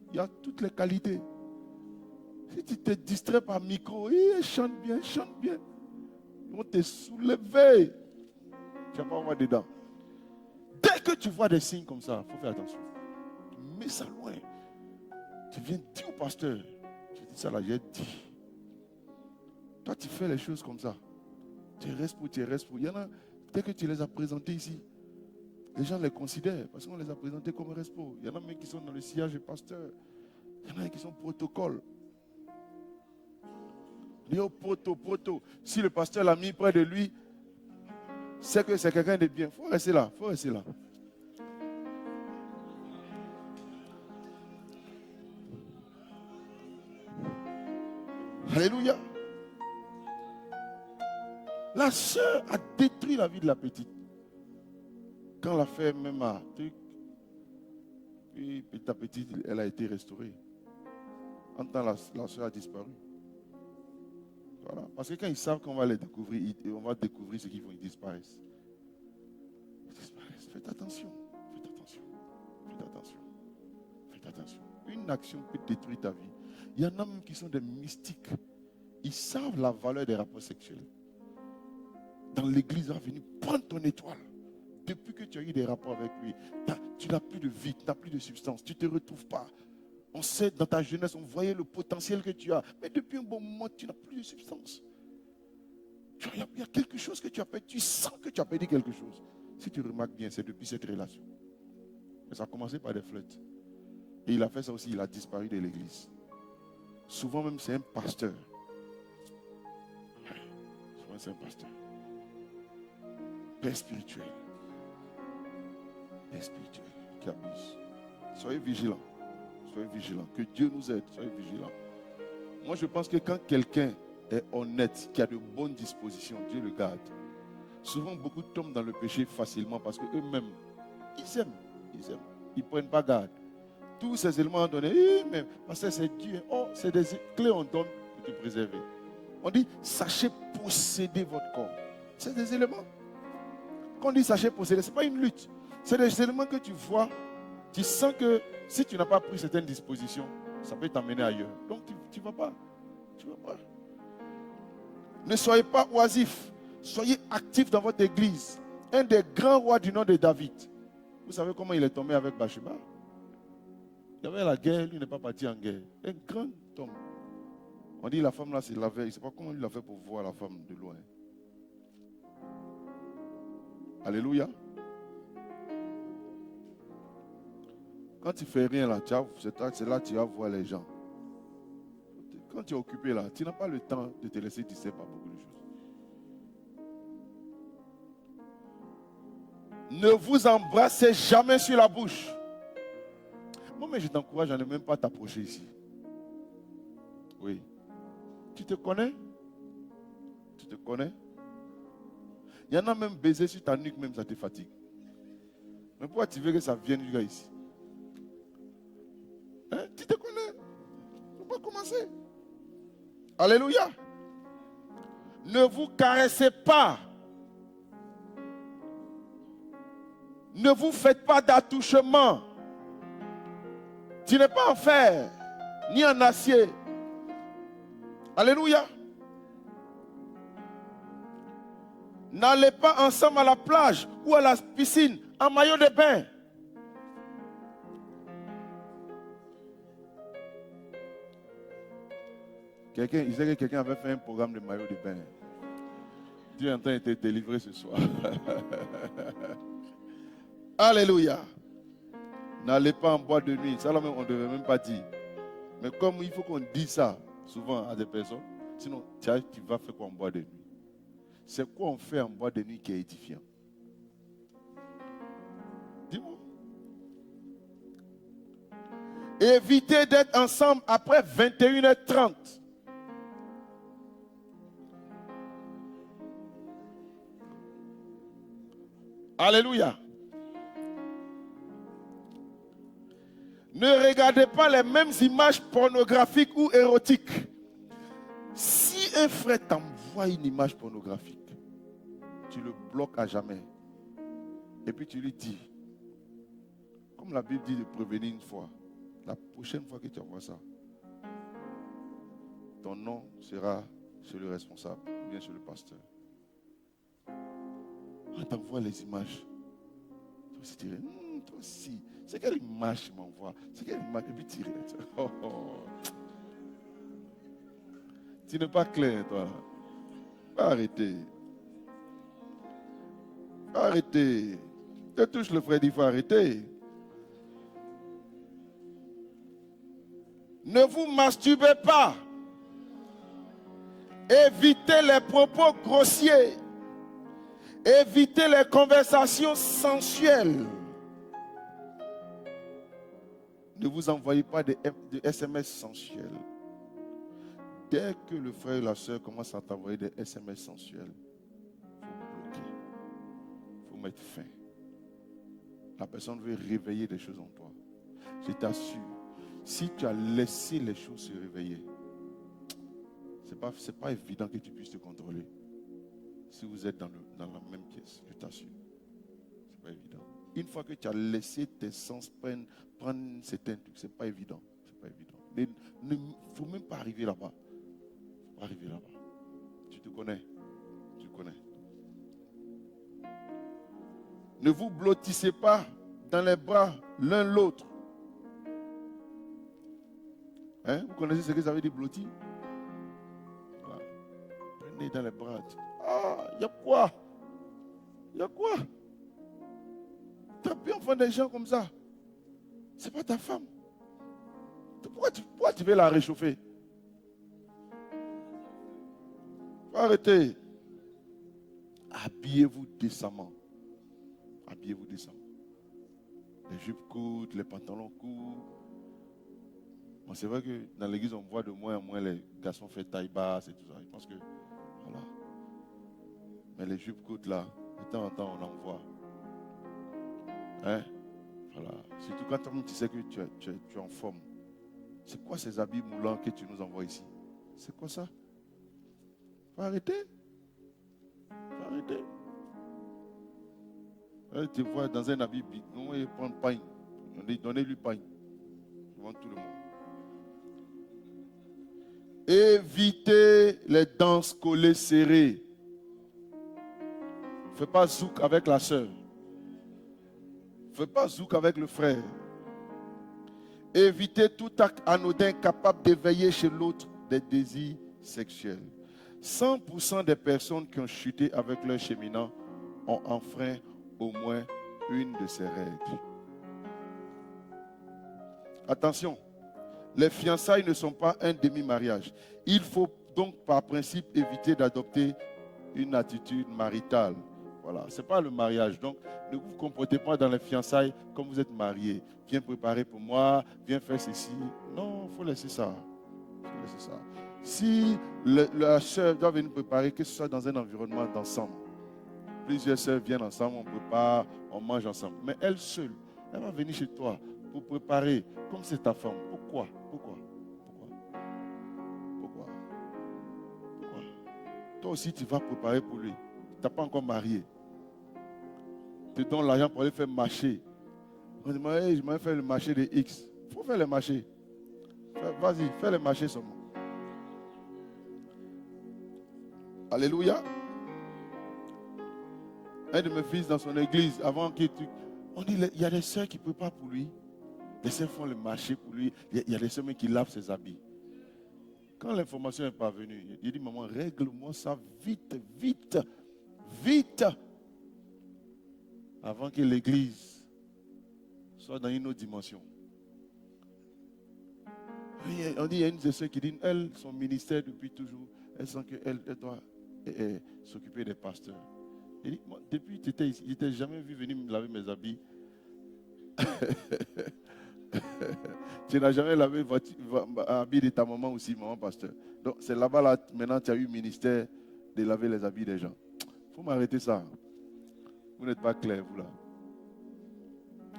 Il y a toutes les qualités. Si tu te distrais par micro, chante bien. Ils vont te soulever. Tu vas pas voir dedans. Dès que tu vois des signes comme ça, il faut faire attention. Tu mets ça loin. Tu viens dire au pasteur, tu dis ça là, j'ai dit. Toi, tu fais les choses comme ça. Tu restes pour. Il y en a, dès que tu les as présentés ici, les gens les considèrent parce qu'on les a présentés comme respo. Il y en a même qui sont dans le sillage de pasteur. Il y en a qui sont protocole. Léo, proto. Si le pasteur l'a mis près de lui, c'est que c'est quelqu'un de bien. Il faut rester là. Alléluia. La sœur a détruit la vie de la petite. Quand l'affaire même a truc, puis petit à petit, elle a été restaurée. En temps, la sœur a disparu. Voilà. Parce que quand ils savent qu'on va les découvrir, on va découvrir ce qu'ils font, ils disparaissent. Faites attention. Une action peut détruire ta vie. Il y en a même qui sont des mystiques. Ils savent la valeur des rapports sexuels. Dans l'église à venir, prends ton étoile. Depuis que tu as eu des rapports avec lui, tu n'as plus de vie, tu n'as plus de substance, tu ne te retrouves pas. On sait, dans ta jeunesse, on voyait le potentiel que tu as. Mais depuis un bon moment, tu n'as plus de substance. Il y a quelque chose que tu as perdu. Tu sens que tu as perdu quelque chose. Si tu remarques bien, c'est depuis cette relation. Mais ça a commencé par des flirts. Et il a fait ça aussi, il a disparu de l'église. Souvent même, c'est un pasteur. Souvent, c'est un pasteur. Père spirituel. Qui abuse. Soyez vigilants. Que Dieu nous aide. Soyez vigilants. Moi, je pense que quand quelqu'un est honnête, qui a de bonnes dispositions, Dieu le garde. Souvent, beaucoup tombent dans le péché facilement parce qu'eux-mêmes, ils aiment. Ils ne prennent pas garde. Tous ces éléments donnés, mais parce que c'est Dieu. Oh, c'est des clés qu'on donne pour te préserver. On dit, sachez posséder votre corps. C'est des éléments. Quand on dit sachez posséder, ce n'est pas une lutte. C'est des éléments que tu vois. Tu sens que si tu n'as pas pris certaines dispositions, ça peut t'emmener ailleurs. Donc tu ne vas pas. Tu veux pas? Ne soyez pas oisifs. Soyez actifs dans votre église. Un des grands rois du nom de David. Vous savez comment il est tombé avec Bathsheba? Il y avait la guerre, lui n'est pas parti en guerre. Un grand homme. On dit la femme là, c'est la veille. Je ne sais pas comment il a fait pour voir la femme de loin. Alléluia. Quand tu ne fais rien là, c'est là que tu vas voir les gens. Quand tu es occupé là, tu n'as pas le temps de te laisser distraire par beaucoup de choses. Ne vous embrassez jamais sur la bouche. Moi, mais je t'encourage à ne même pas t'approcher ici. Oui. Tu te connais? Tu te connais? Il y en a même baiser sur ta nuque, même ça te fatigue. Mais pourquoi tu veux que ça vienne jusqu'à ici? Hein? Tu te connais? On va commencer. Alléluia. Ne vous caressez pas. Ne vous faites pas d'attouchement. Tu n'es pas en fer, ni en acier. Alléluia. N'allez pas ensemble à la plage ou à la piscine en maillot de bain. Il disait que quelqu'un avait fait un programme de maillot de bain. Dieu est en train de te délivrer ce soir. Alléluia. N'allez pas en boîte de nuit. Ça, là, on ne devait même pas dire. Mais comme il faut qu'on dise ça souvent à des personnes, sinon tu vas faire quoi en boîte de nuit? C'est quoi on fait en boîte de nuit qui est édifiant? Dis-moi. Évitez d'être ensemble après 21h30. Alléluia. Ne regardez pas les mêmes images pornographiques ou érotiques. Si un frère t'envoie une image pornographique, tu le bloques à jamais. Et puis tu lui dis, comme la Bible dit de prévenir une fois, la prochaine fois que tu envoies ça, ton nom sera chez le responsable ou bien chez le pasteur. On t'envoie les images. Toi aussi, tu dirais, toi aussi, c'est quelle image tu m'envoies? C'est quelle image? Et puis tu dirais, oh, oh. Tu n'es pas clair, toi. Arrêtez. Arrêtez. Tu touches le frère, il faut arrêter. Ne vous masturbez pas. Évitez les propos grossiers. Évitez les conversations sensuelles. Ne vous envoyez pas de SMS sensuels. Dès que le frère et la soeur commencent à t'envoyer des SMS sensuels, il faut bloquer. Il faut mettre fin. La personne veut réveiller des choses en toi. Je t'assure, si tu as laissé les choses se réveiller, c'est pas évident que tu puisses te contrôler. Si vous êtes dans la même pièce, je t'assure. C'est pas évident. Une fois que tu as laissé tes sens prendre certains trucs, c'est pas évident. C'est pas évident. Il ne faut même pas arriver là-bas. Faut pas arriver là-bas. Tu te connais. Tu connais. Ne vous blottissez pas dans les bras l'un l'autre. Hein? Vous connaissez ce que ça veut dire blotti? Voilà. Prenez dans les bras. Ah, il y a quoi? Il y a quoi? Tu as pu enfants des gens comme ça. C'est pas ta femme. Pourquoi tu veux la réchauffer? Faut arrêter. Habillez-vous décemment. Habillez-vous décemment. Les jupes courtes, les pantalons courts. Bon, c'est vrai que dans l'église, on voit de moins en moins les garçons faire taille basse et tout ça. Je pense que, voilà. Mais les jupes courtes là, de temps en temps, on en voit. Hein? Voilà. Surtout quand tu sais que tu es en forme. C'est quoi ces habits moulants que tu nous envoies ici? C'est quoi ça? Faut arrêter. Faut arrêter. Elle te voit dans un habit bidon et prendre pain. Donnez-lui pain. Devant tout le monde. Évitez les danses collées serrées. Fais pas zouk avec la sœur. Fais pas zouk avec le frère. Évitez tout acte anodin capable d'éveiller chez l'autre des désirs sexuels. 100% des personnes qui ont chuté avec leur cheminant ont enfreint au moins une de ces règles. Attention, les fiançailles ne sont pas un demi-mariage. Il faut donc par principe éviter d'adopter une attitude maritale. Voilà, ce n'est pas le mariage. Donc, ne vous comportez pas dans les fiançailles comme vous êtes mariés. Viens préparer pour moi, viens faire ceci. Non, il faut laisser ça. Faut laisser ça. Si la sœur doit venir préparer, que ce soit dans un environnement d'ensemble. Plusieurs sœurs viennent ensemble, on prépare, on mange ensemble. Mais elle seule, elle va venir chez toi pour préparer, comme c'est ta femme. Pourquoi? Toi aussi, tu vas préparer pour lui. Tu n'es pas encore marié. Tu te donnes l'argent pour aller faire marché. On dit, je vais faire le marché de X. Il faut faire le marché. Vas-y, fais le marché seulement. Alléluia. Un de mes fils dans son église, avant qu'il... On dit, il y a des sœurs qui préparent pour lui. Les sœurs font le marché pour lui. Il y a des sœurs qui lavent ses habits. Quand l'information est parvenue, il dit, maman, règle-moi ça vite, vite, vite. Avant que l'église soit dans une autre dimension. On dit, il y a une de ceux qui dit, elle, son ministère depuis toujours, elle sent qu'elle doit s'occuper des pasteurs. Il dit, moi, depuis que tu étais ici, il ne t'a jamais vu venir me laver mes habits. Tu n'as jamais lavé l'habit de ta maman aussi, maman pasteur. Donc c'est là-bas, là, maintenant tu as eu le ministère de laver les habits des gens. Il faut m'arrêter ça. Vous n'êtes pas clair, vous là.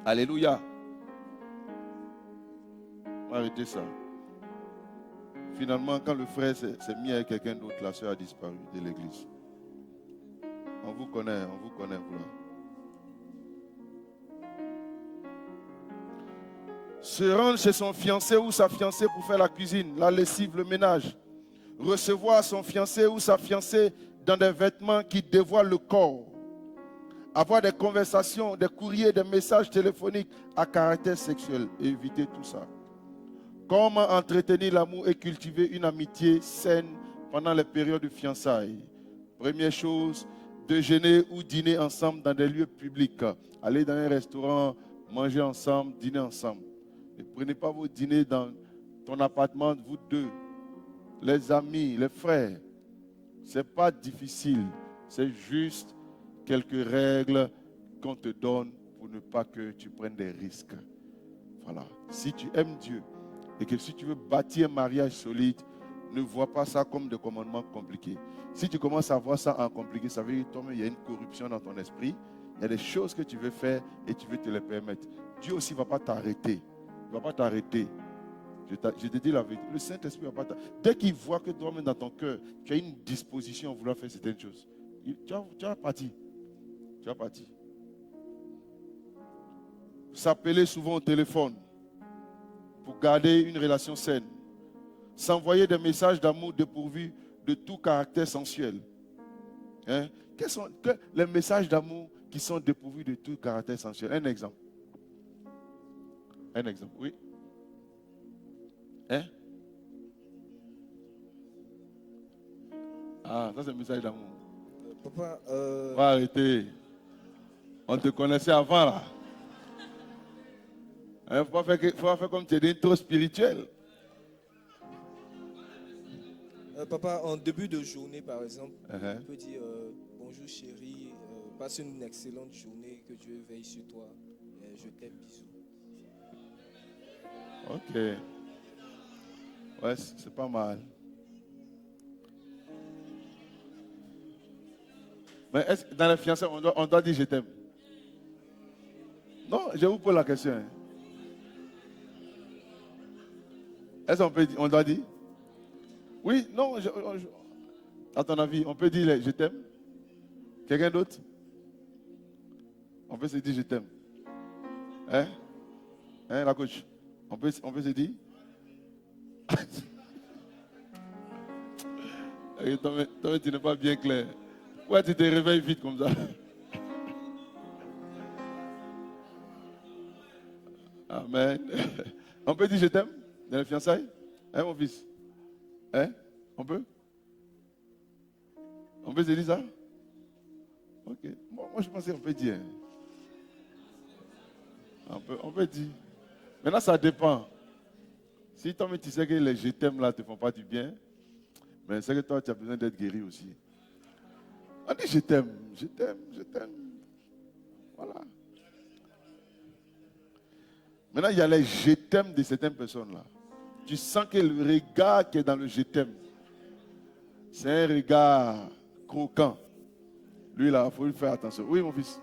Alléluia. Arrêtez ça. Finalement, quand le frère s'est mis avec quelqu'un d'autre, la soeur a disparu de l'église. On vous connaît, vous là. Se rendre chez son fiancé ou sa fiancée pour faire la cuisine, la lessive, le ménage. Recevoir son fiancé ou sa fiancée dans des vêtements qui dévoilent le corps. Avoir des conversations, des courriers, des messages téléphoniques à caractère sexuel. Et éviter tout ça. Comment entretenir l'amour et cultiver une amitié saine pendant les périodes de fiançailles. Première chose, déjeuner ou dîner ensemble dans des lieux publics. Aller dans un restaurant, manger ensemble, dîner ensemble. Ne prenez pas vos dîners dans ton appartement, vous deux, les amis, les frères. Ce n'est pas difficile. C'est juste quelques règles qu'on te donne pour ne pas que tu prennes des risques. Voilà. Si tu aimes Dieu et que si tu veux bâtir un mariage solide, ne vois pas ça comme des commandements compliqués. Si tu commences à voir ça en compliqué, ça veut dire que il y a une corruption dans ton esprit. Il y a des choses que tu veux faire et tu veux te les permettre. Dieu aussi ne va pas t'arrêter. Il ne va pas t'arrêter. Je te dis la vérité. Le Saint-Esprit ne va pas t'arrêter. Dès qu'il voit que toi-même dans ton cœur, tu as une disposition à vouloir faire certaines choses, tu vas partir. Tu vas partir. S'appeler souvent au téléphone pour garder une relation saine. S'envoyer des messages d'amour dépourvus de tout caractère sensuel. Hein? Quels sont les messages d'amour qui sont dépourvus de tout caractère sensuel? Un exemple. Un exemple, oui. Hein? Ah, ça c'est un message d'amour. Papa, Va arrêter. On te connaissait avant là. Il ne faut pas faire comme tu es trop spirituel. Papa, en début de journée, par exemple, Uh-huh. tu peux dire bonjour chérie, passe une excellente journée, que Dieu veille sur toi, je t'aime, bisous. Ok. Ouais, c'est pas mal. Mais est-ce que dans les fiançailles, on doit dire je t'aime? Non, je vous pose la question. Hein. Est-ce qu'on peut dire, on doit dire? Oui, non, à ton avis, on peut dire je t'aime? Quelqu'un d'autre? On peut se dire je t'aime. Hein? Hein, la coach? On peut se dire? Et toi, tu n'es pas bien clair. Pourquoi tu te réveilles vite comme ça? Amen. On peut dire je t'aime dans les fiançailles? Hein, mon fils? Hein? On peut? On peut se dire ça? Ok. Moi, je pensais qu'on peut dire. On peut dire. Maintenant, ça dépend. Si toi, tu sais que les je t'aime là ne te font pas du bien, mais c'est que toi, tu as besoin d'être guéri aussi. On dit je t'aime, je t'aime, je t'aime. Voilà. Maintenant, il y a les je t'aime de certaines personnes là. Tu sens que le regard qui est dans le je t'aime, c'est un regard croquant. Lui là, il faut lui faire attention. Oui, mon fils.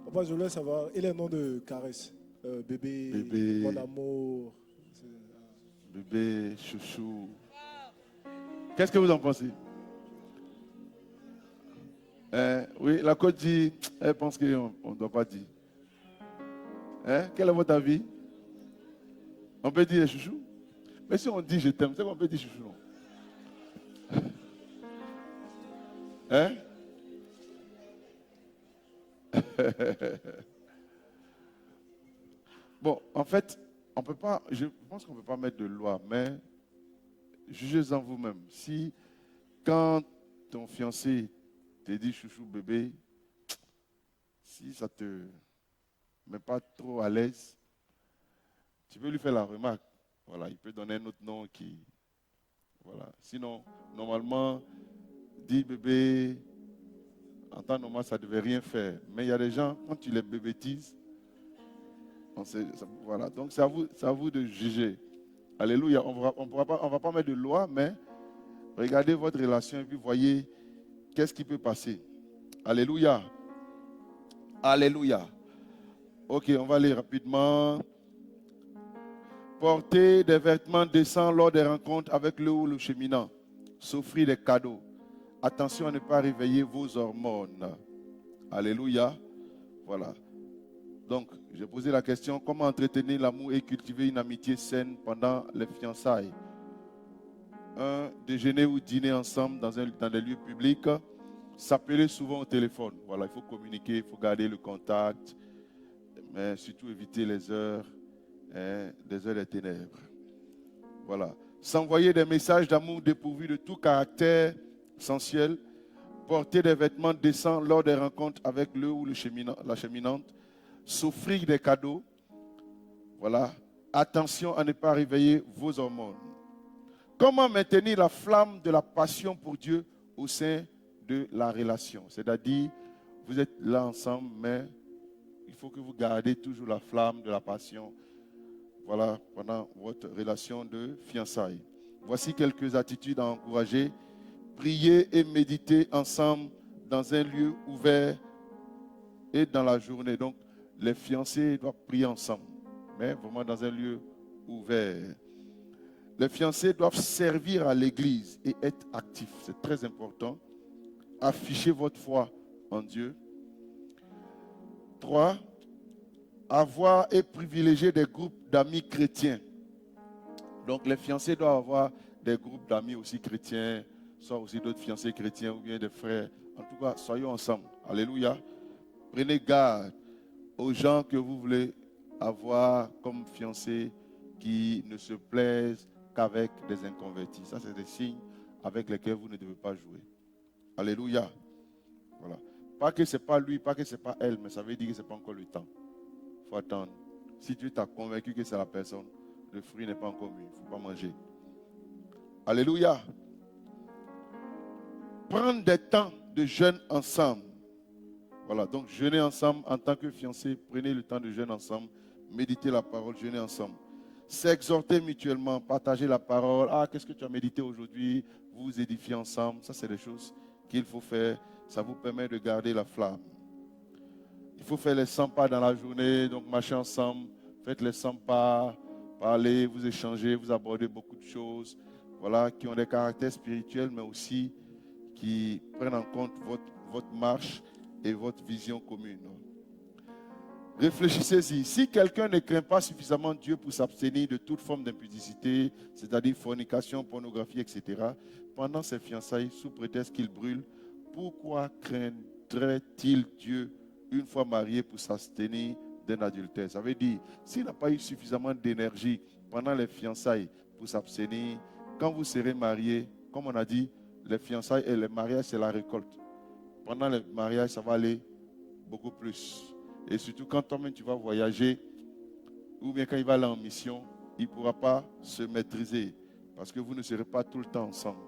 Papa, je voulais savoir, et les noms de caresses bébé, mon amour. Bébé, chouchou. Qu'est-ce que vous en pensez? Oui, la côte dit, elle pense qu'on ne doit pas dire. Quel est votre avis? On peut dire chouchou? Mais si on dit je t'aime, c'est qu'on peut dire chouchou, non? Hein? Bon, en fait, on peut pas, je pense qu'on ne peut pas mettre de loi, mais jugez-en vous-même. Si, quand ton fiancé te dit chouchou bébé, si ça te met pas trop à l'aise, tu peux lui faire la remarque. Voilà, il peut donner un autre nom qui. Voilà. Sinon, normalement, dit bébé, en temps normal, ça ne devait rien faire. Mais il y a des gens, quand tu les bébétises, voilà. Donc, c'est à vous de juger. Alléluia. On ne va pas mettre de loi, mais regardez votre relation et puis voyez qu'est-ce qui peut passer. Alléluia. Alléluia. Ok, on va aller rapidement. Porter des vêtements décents lors des rencontres avec le ou le cheminant. S'offrir des cadeaux. Attention à ne pas réveiller vos hormones. Alléluia. Voilà. Donc, j'ai posé la question, comment entretenir l'amour et cultiver une amitié saine pendant les fiançailles? Déjeuner ou dîner ensemble dans des lieux publics. S'appeler souvent au téléphone. Voilà, il faut communiquer, il faut garder le contact. Mais surtout éviter les heures des ténèbres. Voilà. S'envoyer des messages d'amour dépourvus de tout caractère sensuel. Porter des vêtements décents lors des rencontres avec le ou la cheminante. S'offrir des cadeaux. Voilà. Attention à ne pas réveiller vos hormones. Comment maintenir la flamme de la passion pour Dieu au sein de la relation? C'est-à-dire, vous êtes là ensemble, mais il faut que vous gardez toujours la flamme de la passion. Voilà, pendant votre relation de fiançailles. Voici quelques attitudes à encourager. Prier et méditer ensemble dans un lieu ouvert et dans la journée. Donc, les fiancés doivent prier ensemble, mais vraiment dans un lieu ouvert. Les fiancés doivent servir à l'église et être actifs. C'est très important. Affichez votre foi en Dieu. 3. Avoir et privilégier des groupes d'amis chrétiens. Donc les fiancés doivent avoir des groupes d'amis aussi chrétiens, soit aussi d'autres fiancés chrétiens ou bien des frères. En tout cas, soyons ensemble. Alléluia. Prenez garde aux gens que vous voulez avoir comme fiancés qui ne se plaisent qu'avec des inconvertis. Ça, c'est des signes avec lesquels vous ne devez pas jouer. Alléluia. Voilà. Pas que ce n'est pas lui, pas que ce n'est pas elle, mais ça veut dire que ce n'est pas encore le temps. Il faut attendre. Si tu t'as convaincu que c'est la personne, le fruit n'est pas encore mûr. Il ne faut pas manger. Alléluia. Prendre des temps de jeûne ensemble. Voilà, donc jeûner ensemble en tant que fiancés. Prenez le temps de jeûne ensemble. Méditez la parole, jeûner ensemble. S'exhorter mutuellement, partager la parole. Ah, qu'est-ce que tu as médité aujourd'hui? Vous édifiez ensemble. Ça, c'est des choses qu'il faut faire. Ça vous permet de garder la flamme. Il faut faire les 100 pas dans la journée, donc marcher ensemble. Faites les 100 pas, parlez, vous échangez, vous abordez beaucoup de choses, voilà, qui ont des caractères spirituels, mais aussi qui prennent en compte votre marche et votre vision commune. Réfléchissez-y. Si quelqu'un ne craint pas suffisamment Dieu pour s'abstenir de toute forme d'impudicité, c'est-à-dire fornication, pornographie, etc., pendant ses fiançailles, sous prétexte qu'il brûle, pourquoi craindrait-il Dieu une fois marié pour s'abstenir d'un adultère? Ça veut dire, s'il n'a pas eu suffisamment d'énergie pendant les fiançailles pour s'abstenir, quand vous serez mariés, comme on a dit, les fiançailles et le mariage, c'est la récolte. Pendant le mariage, ça va aller beaucoup plus. Et surtout quand toi-même tu vas voyager, ou bien quand il va aller en mission, il ne pourra pas se maîtriser. Parce que vous ne serez pas tout le temps ensemble.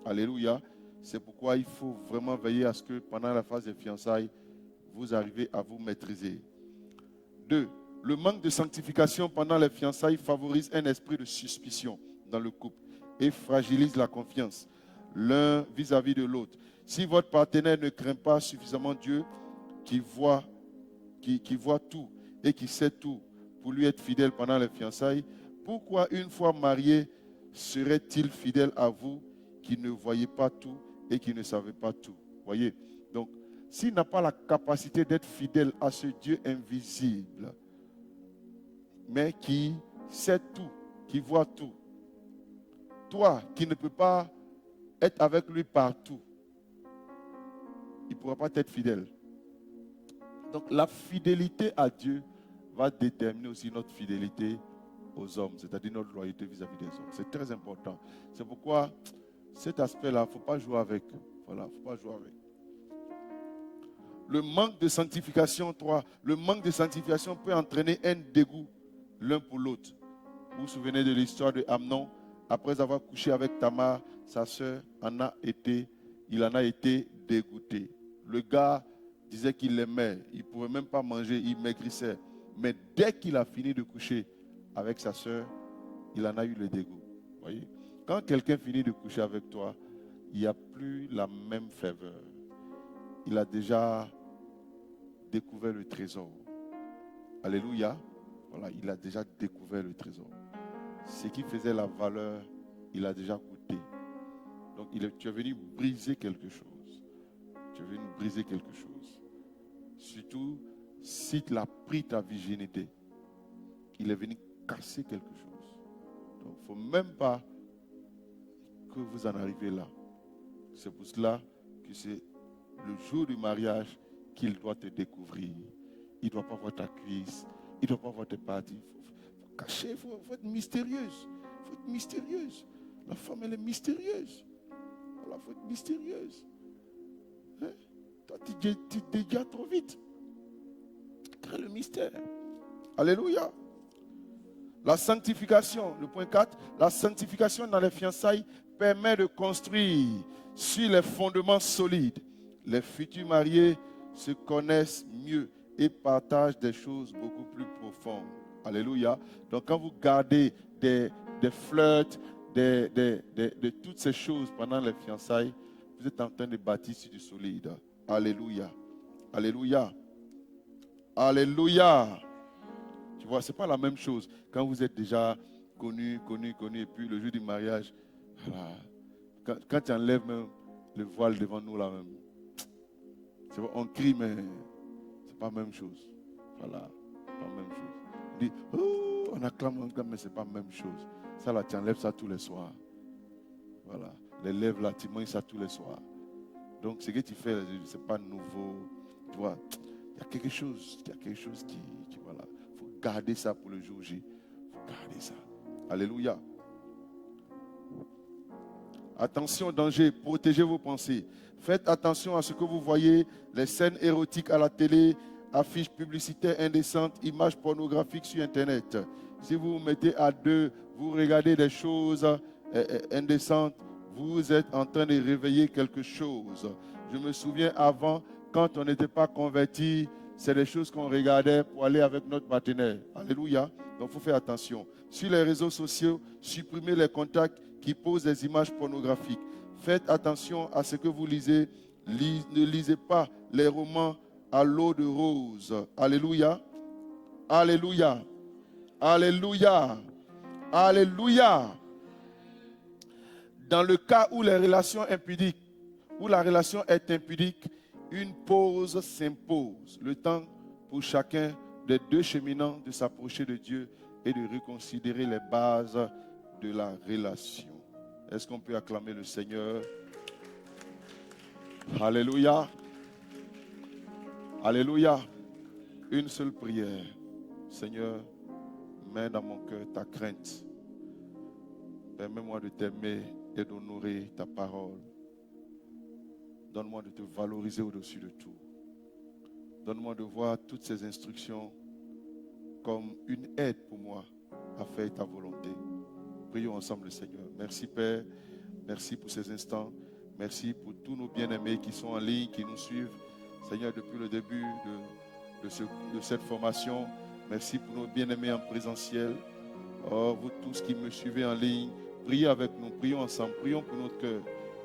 Alléluia. C'est pourquoi il faut vraiment veiller à ce que pendant la phase des fiançailles, vous arrivez à vous maîtriser. 2. Le manque de sanctification pendant les fiançailles favorise un esprit de suspicion dans le couple et fragilise la confiance l'un vis-à-vis de l'autre. Si votre partenaire ne craint pas suffisamment Dieu, qui voit tout et qui sait tout pour lui être fidèle pendant les fiançailles, pourquoi une fois marié serait-il fidèle à vous qui ne voyez pas tout et qui ne savez pas tout? Voyez, donc s'il n'a pas la capacité d'être fidèle à ce Dieu invisible, mais qui sait tout, qui voit tout, toi qui ne peux pas être avec lui partout, il ne pourra pas être fidèle. Donc la fidélité à Dieu va déterminer aussi notre fidélité aux hommes, c'est-à-dire notre loyauté vis-à-vis des hommes. C'est très important. C'est pourquoi cet aspect-là, il ne faut pas jouer avec. Voilà, il ne faut pas jouer avec. Le manque de sanctification, 3. Le manque de sanctification peut entraîner un dégoût l'un pour l'autre. Vous vous souvenez de l'histoire de Amnon, après avoir couché avec Tamar, sa sœur en a été dégoûté. Le gars disait qu'il l'aimait, il ne pouvait même pas manger, il maigrissait. Mais dès qu'il a fini de coucher avec sa sœur, il en a eu le dégoût. Voyez? Quand quelqu'un finit de coucher avec toi, il n'y a plus la même ferveur. Il a déjà découvert le trésor. Alléluia. Voilà, il a déjà découvert le trésor. Ce qui faisait la valeur, il a déjà goûté. Donc tu es venu briser quelque chose. Tu es venu briser quelque chose. Surtout si tu as pris ta virginité, il est venu casser quelque chose. Donc il ne faut même pas que vous en arrivez là. C'est pour cela que c'est le jour du mariage qu'il doit te découvrir. Il ne doit pas voir ta cuisse, il ne doit pas voir tes parties. Il faut cacher, il faut être mystérieuse. Il faut être mystérieuse. La femme, elle est mystérieuse. Voilà, il faut être mystérieuse. Hein? Toi, tu dégages trop vite. Crée le mystère. Alléluia. La sanctification, le point 4, la sanctification dans les fiançailles permet de construire sur les fondements solides. Les futurs mariés se connaissent mieux et partagent des choses beaucoup plus profondes. Alléluia. Donc quand vous gardez des flirts, de toutes ces choses pendant les fiançailles, vous êtes en train de bâtir sur du solide. Alléluia. Alléluia. Alléluia. Tu vois, ce n'est pas la même chose. Quand vous êtes déjà connu, et puis le jour du mariage, voilà. Quand tu enlèves même le voile devant nous, là même, on crie, mais ce n'est pas la même chose. Voilà, pas la même chose. On dit, oh, on acclame, mais ce n'est pas la même chose. Ça, là, tu enlèves ça tous les soirs. Voilà, les lèvres, là, tu manges ça tous les soirs. Donc, ce que tu fais, ce n'est pas nouveau. Tu vois, il y a quelque chose qui voilà. Il faut garder ça pour le jour J. Il faut garder ça. Alléluia. Attention, danger, protégez vos pensées. Faites attention à ce que vous voyez, les scènes érotiques à la télé, affiches publicitaires indécentes, images pornographiques sur Internet. Si vous vous mettez à deux, vous regardez des choses indécentes, vous êtes en train de réveiller quelque chose. Je me souviens avant, quand on n'était pas converti, c'est des choses qu'on regardait pour aller avec notre partenaire. Alléluia. Donc il faut faire attention. Sur les réseaux sociaux, supprimez les contacts qui posent des images pornographiques. Faites attention à ce que vous lisez. Ne lisez pas les romans à l'eau de rose. Alléluia. Alléluia. Alléluia. Alléluia. Dans le cas où les relations impudiques, où la relation est impudique, une pause s'impose. Le temps pour chacun des deux cheminants de s'approcher de Dieu et de reconsidérer les bases de la relation. Est-ce qu'on peut acclamer le Seigneur? Alléluia. Alléluia. Une seule prière. Seigneur, mets dans mon cœur ta crainte. Permets-moi de t'aimer et d'honorer ta parole. Donne-moi de te valoriser au-dessus de tout. Donne-moi de voir toutes ces instructions comme une aide pour moi à faire ta volonté. Prions ensemble le Seigneur. Merci Père, merci pour ces instants. Merci pour tous nos bien-aimés qui sont en ligne, qui nous suivent. Seigneur, depuis le début de cette formation, merci pour nos bien-aimés en présentiel. Oh, vous tous qui me suivez en ligne, priez avec nous, prions ensemble, prions pour notre cœur.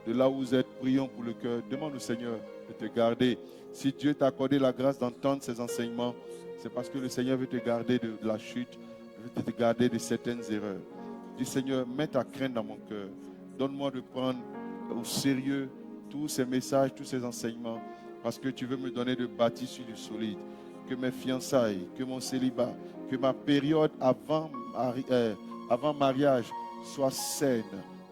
De là où vous êtes, prions pour le cœur. Demande au Seigneur de te garder. Si Dieu t'a accordé la grâce d'entendre ces enseignements, c'est parce que le Seigneur veut te garder de la chute, veut te garder de certaines erreurs. Dis Seigneur, mets ta crainte dans mon cœur. Donne-moi de prendre au sérieux tous ces messages, tous ces enseignements, parce que tu veux me donner de bâtir sur du solide. Que mes fiançailles, que mon célibat, que ma période avant mariage soit saine.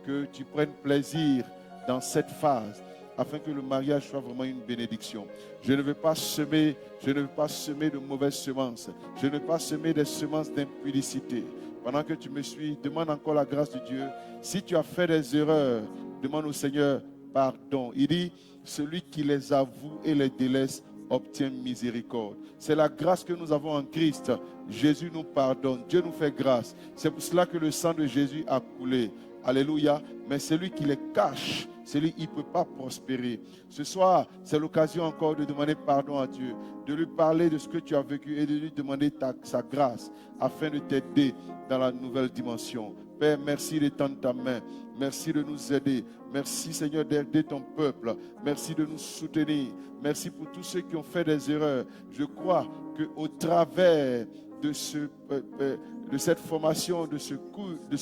Que tu prennes plaisir dans cette phase, afin que le mariage soit vraiment une bénédiction. Je ne veux pas semer de mauvaises semences. Je ne veux pas semer des semences d'impudicité. Pendant que tu me suis, demande encore la grâce de Dieu. Si tu as fait des erreurs, demande au Seigneur pardon. Il dit, celui qui les avoue et les délaisse obtient miséricorde. C'est la grâce que nous avons en Christ. Jésus nous pardonne. Dieu nous fait grâce. C'est pour cela que le sang de Jésus a coulé. Alléluia. Mais celui qui les cache, celui qui ne peut pas prospérer. Ce soir, c'est l'occasion encore de demander pardon à Dieu, de lui parler de ce que tu as vécu et de lui demander sa grâce afin de t'aider dans la nouvelle dimension. Père, merci d'étendre ta main. Merci de nous aider. Merci Seigneur d'aider ton peuple. Merci de nous soutenir. Merci pour tous ceux qui ont fait des erreurs. Je crois qu'au travers de cette formation, de ce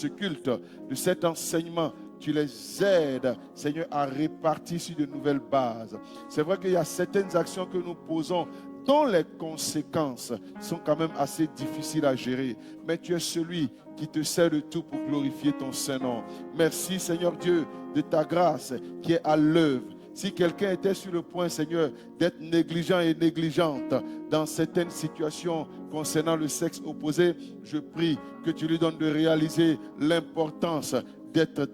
culte, de cet enseignement, tu les aides, Seigneur, à répartir sur de nouvelles bases. C'est vrai qu'il y a certaines actions que nous posons dont les conséquences sont quand même assez difficiles à gérer. Mais tu es celui qui te sert de tout pour glorifier ton Saint-Nom. Merci, Seigneur Dieu, de ta grâce qui est à l'œuvre. Si quelqu'un était sur le point, Seigneur, d'être négligent et négligente dans certaines situations concernant le sexe opposé, je prie que tu lui donnes de réaliser l'importance d'être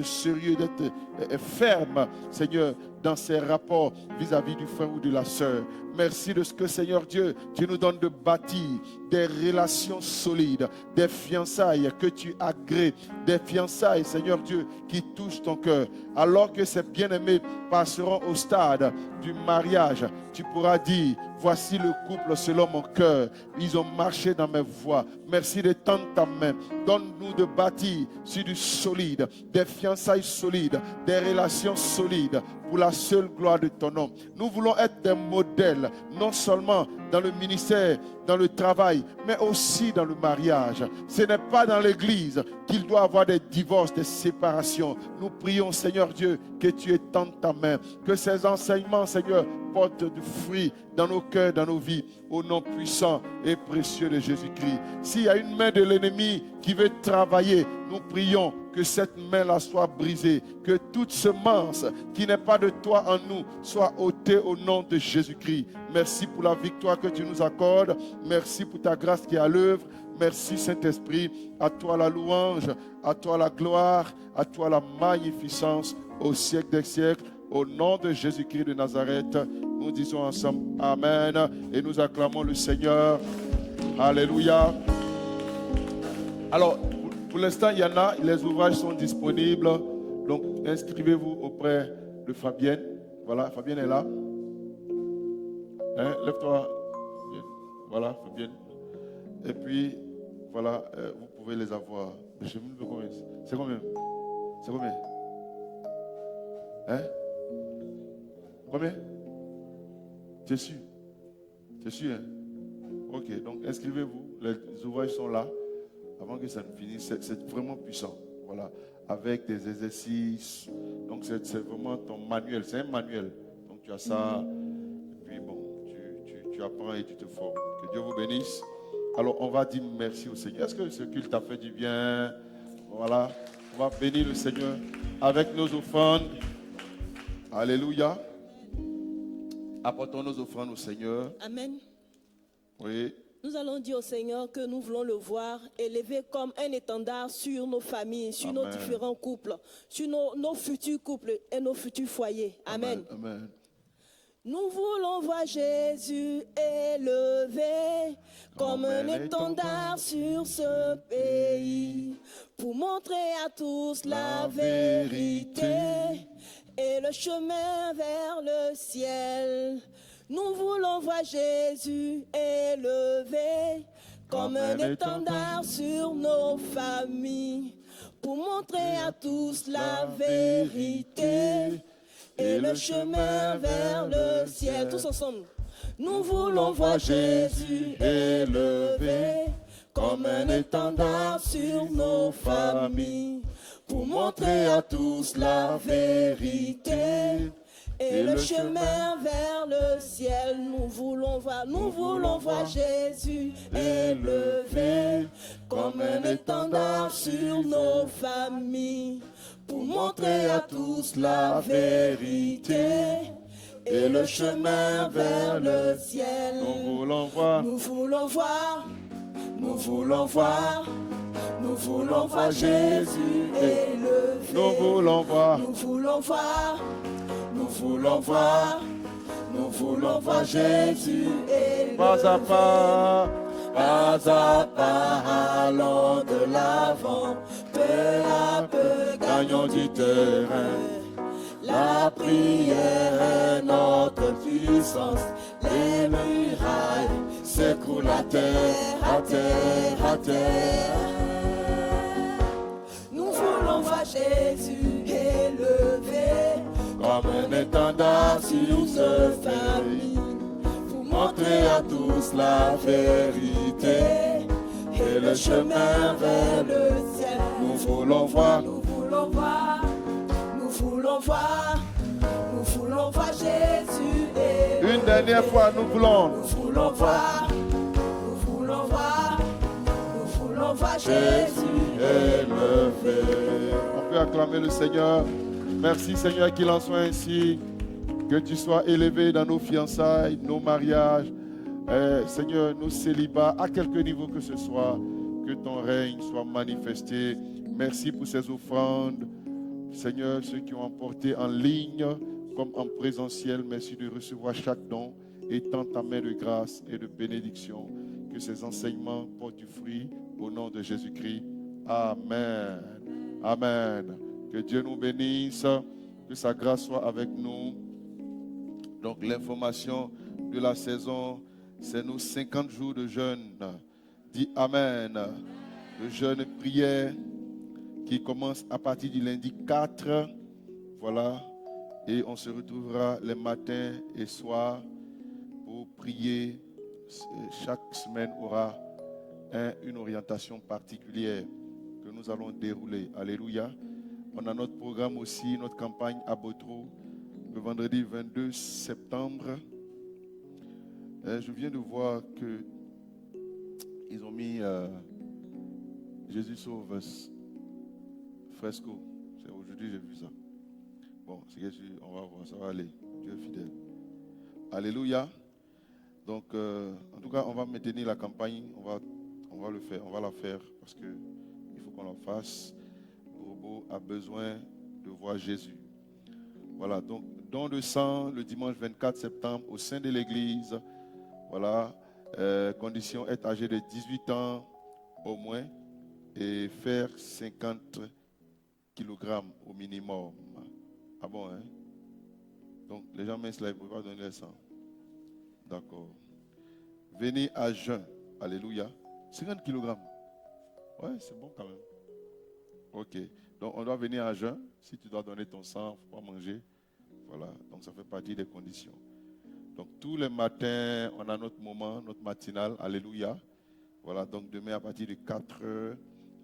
sérieux, d'être ferme, Seigneur, dans ses rapports vis-à-vis du frère ou de la sœur. Merci de ce que, Seigneur Dieu, tu nous donnes de bâtir des relations solides, des fiançailles que tu agrées, des fiançailles, Seigneur Dieu, qui touchent ton cœur. Alors que ces bien-aimés passeront au stade du mariage, tu pourras dire, voici le couple selon mon cœur. Ils ont marché dans mes voies. Merci de tendre ta main. Donne-nous de bâtir sur du solide, des fiançailles solides, des relations solides pour la seule gloire de ton nom. Nous voulons être des modèles, non seulement dans le ministère, dans le travail, mais aussi dans le mariage. Ce n'est pas dans l'église qu'il doit y avoir des divorces, des séparations. Nous prions, Seigneur Dieu, que tu étendes ta main, que ces enseignements, Seigneur, portent du fruit dans nos cœurs, dans nos vies, au nom puissant et précieux de Jésus-Christ. S'il y a une main de l'ennemi qui veut travailler, nous prions que cette main-là soit brisée, que toute semence qui n'est pas de toi en nous soit ôtée au nom de Jésus-Christ. Merci pour la victoire que tu nous accordes. Merci pour ta grâce qui est à l'œuvre. Merci Saint-Esprit. À toi la louange, à toi la gloire, à toi la magnificence au siècle des siècles. Au nom de Jésus-Christ de Nazareth, nous disons ensemble Amen et nous acclamons le Seigneur. Alléluia. Alors, pour l'instant, il y en a, les ouvrages sont disponibles. Donc, inscrivez-vous auprès de Fabienne. Voilà, Fabienne est là. Hein, lève-toi. Voilà, Fabienne. Et puis, voilà, vous pouvez les avoir. Je sais même pas combien. C'est combien? C'est combien? Hein? Combien? C'est sûr? C'est sûr, hein? Ok, donc inscrivez-vous. Les ouvrages sont là. Avant que ça ne finisse, c'est vraiment puissant. Voilà, avec des exercices. Donc c'est vraiment ton manuel. C'est un manuel. Donc tu as ça. Et puis bon, tu apprends et tu te formes. Que Dieu vous bénisse. Alors, on va dire merci au Seigneur. Est-ce que ce culte a fait du bien? Voilà. On va bénir le Seigneur avec nos offrandes. Alléluia. Apportons nos offrandes au Seigneur. Amen. Oui. Nous allons dire au Seigneur que nous voulons le voir élevé comme un étendard sur nos familles, sur nos Amen. différents couples, sur nos futurs couples et nos futurs foyers. Amen. Amen. Nous voulons voir Jésus élevé comme un étendard sur ce pays pour montrer à tous la vérité et le chemin vers le ciel. Nous voulons voir Jésus élevé comme un étendard sur nos familles pour montrer à tous la vérité et le chemin vers le ciel. Tous ensemble. Nous voulons voir Jésus élevé comme un étendard sur nos familles pour montrer à tous la vérité et le chemin vers le ciel. Nous voulons voir Jésus élevé comme un étendard sur nos familles pour montrer à tous la vérité et le chemin vers le ciel. Nous voulons voir. Nous voulons voir. Nous voulons voir. Nous voulons voir Jésus élevé. Nous voulons voir. Nous voulons voir. Nous voulons voir. Nous voulons voir Jésus élevé. Pas à pas. Pas à pas, allons de l'avant, peu à peu gagnons du terrain. La prière est notre puissance, les murailles s'écroulent à terre, à terre, à terre. Nous voulons voir Jésus élevé comme un étendard sur ce famille. Montrer à tous la vérité et le chemin vers le ciel. Nous voulons voir. Nous voulons voir. Nous voulons voir. Nous voulons voir Jésus élevé. Une dernière fois, nous voulons. Nous voulons voir. Nous voulons voir. Nous voulons voir Jésus élevé. On peut acclamer le Seigneur. Merci Seigneur qu'il en soit ainsi. Que tu sois élevé dans nos fiançailles, nos mariages, Seigneur, nos célibats, à quelque niveau que ce soit, que ton règne soit manifesté. Merci pour ces offrandes. Seigneur, ceux qui ont emporté en ligne comme en présentiel, merci de recevoir chaque don et tends ta main de grâce et de bénédiction. Que ces enseignements portent du fruit au nom de Jésus-Christ. Amen. Amen. Que Dieu nous bénisse, que sa grâce soit avec nous. Donc l'information de la saison, c'est nos 50 jours de jeûne. Dis Amen. Le jeûne prière qui commence à partir du lundi 4. Voilà. Et on se retrouvera les matins et soirs pour prier. Chaque semaine aura une orientation particulière que nous allons dérouler. Alléluia. On a notre programme aussi, notre campagne à Botro. Le vendredi 22 septembre, je viens de voir que ils ont mis Jésus sauve fresco. C'est aujourd'hui j'ai vu ça. Bon, on va voir, ça va aller. Dieu est fidèle. Alléluia. Donc, en tout cas, on va maintenir la campagne. On va le faire, on va la faire parce que il faut qu'on la fasse. Le robot a besoin de voir Jésus. Voilà, donc don de sang le dimanche 24 septembre au sein de l'église. Voilà, condition être âgé de 18 ans au moins et faire 50 kg au minimum. Ah bon, hein? Donc les gens minces là, ils ne peuvent pas donner le sang. D'accord. Venez à jeun. Alléluia. 50 kg. Ouais, c'est bon quand même. Ok. Donc on doit venir à jeun. Si tu dois donner ton sang, il ne faut pas manger. Voilà, donc ça fait partie des conditions. Donc tous les matins, on a notre moment, notre matinale, alléluia. Voilà, donc demain à partir de 4 heures,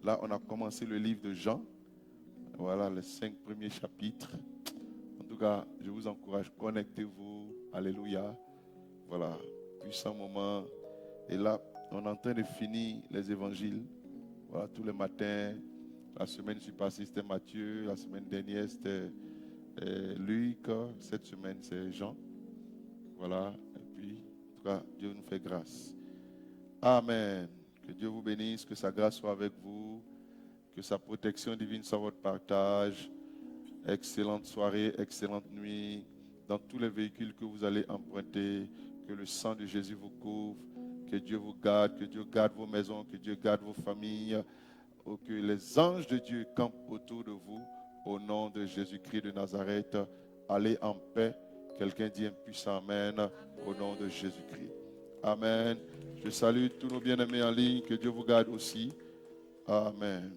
là on a commencé le livre de Jean. Voilà, les 5 premiers chapitres. En tout cas, je vous encourage, connectez-vous, alléluia. Voilà, puissant moment Et là, on est en train de finir les évangiles. Voilà, tous les matins. La semaine passée, c'était Matthieu. La semaine dernière, c'était Luc. Cette semaine, c'est Jean. Voilà. Et puis, en tout cas, Dieu nous fait grâce. Amen. Que Dieu vous bénisse, que sa grâce soit avec vous, que sa protection divine soit votre partage. Excellente soirée, excellente nuit. Dans tous les véhicules que vous allez emprunter, que le sang de Jésus vous couvre, que Dieu vous garde, que Dieu garde vos maisons, que Dieu garde vos familles, que les anges de Dieu campent autour de vous. Au nom de Jésus-Christ de Nazareth, allez en paix. Quelqu'un dit un puissant amen au nom de Jésus-Christ. Amen. Je salue tous nos bien-aimés en ligne. Que Dieu vous garde aussi. Amen.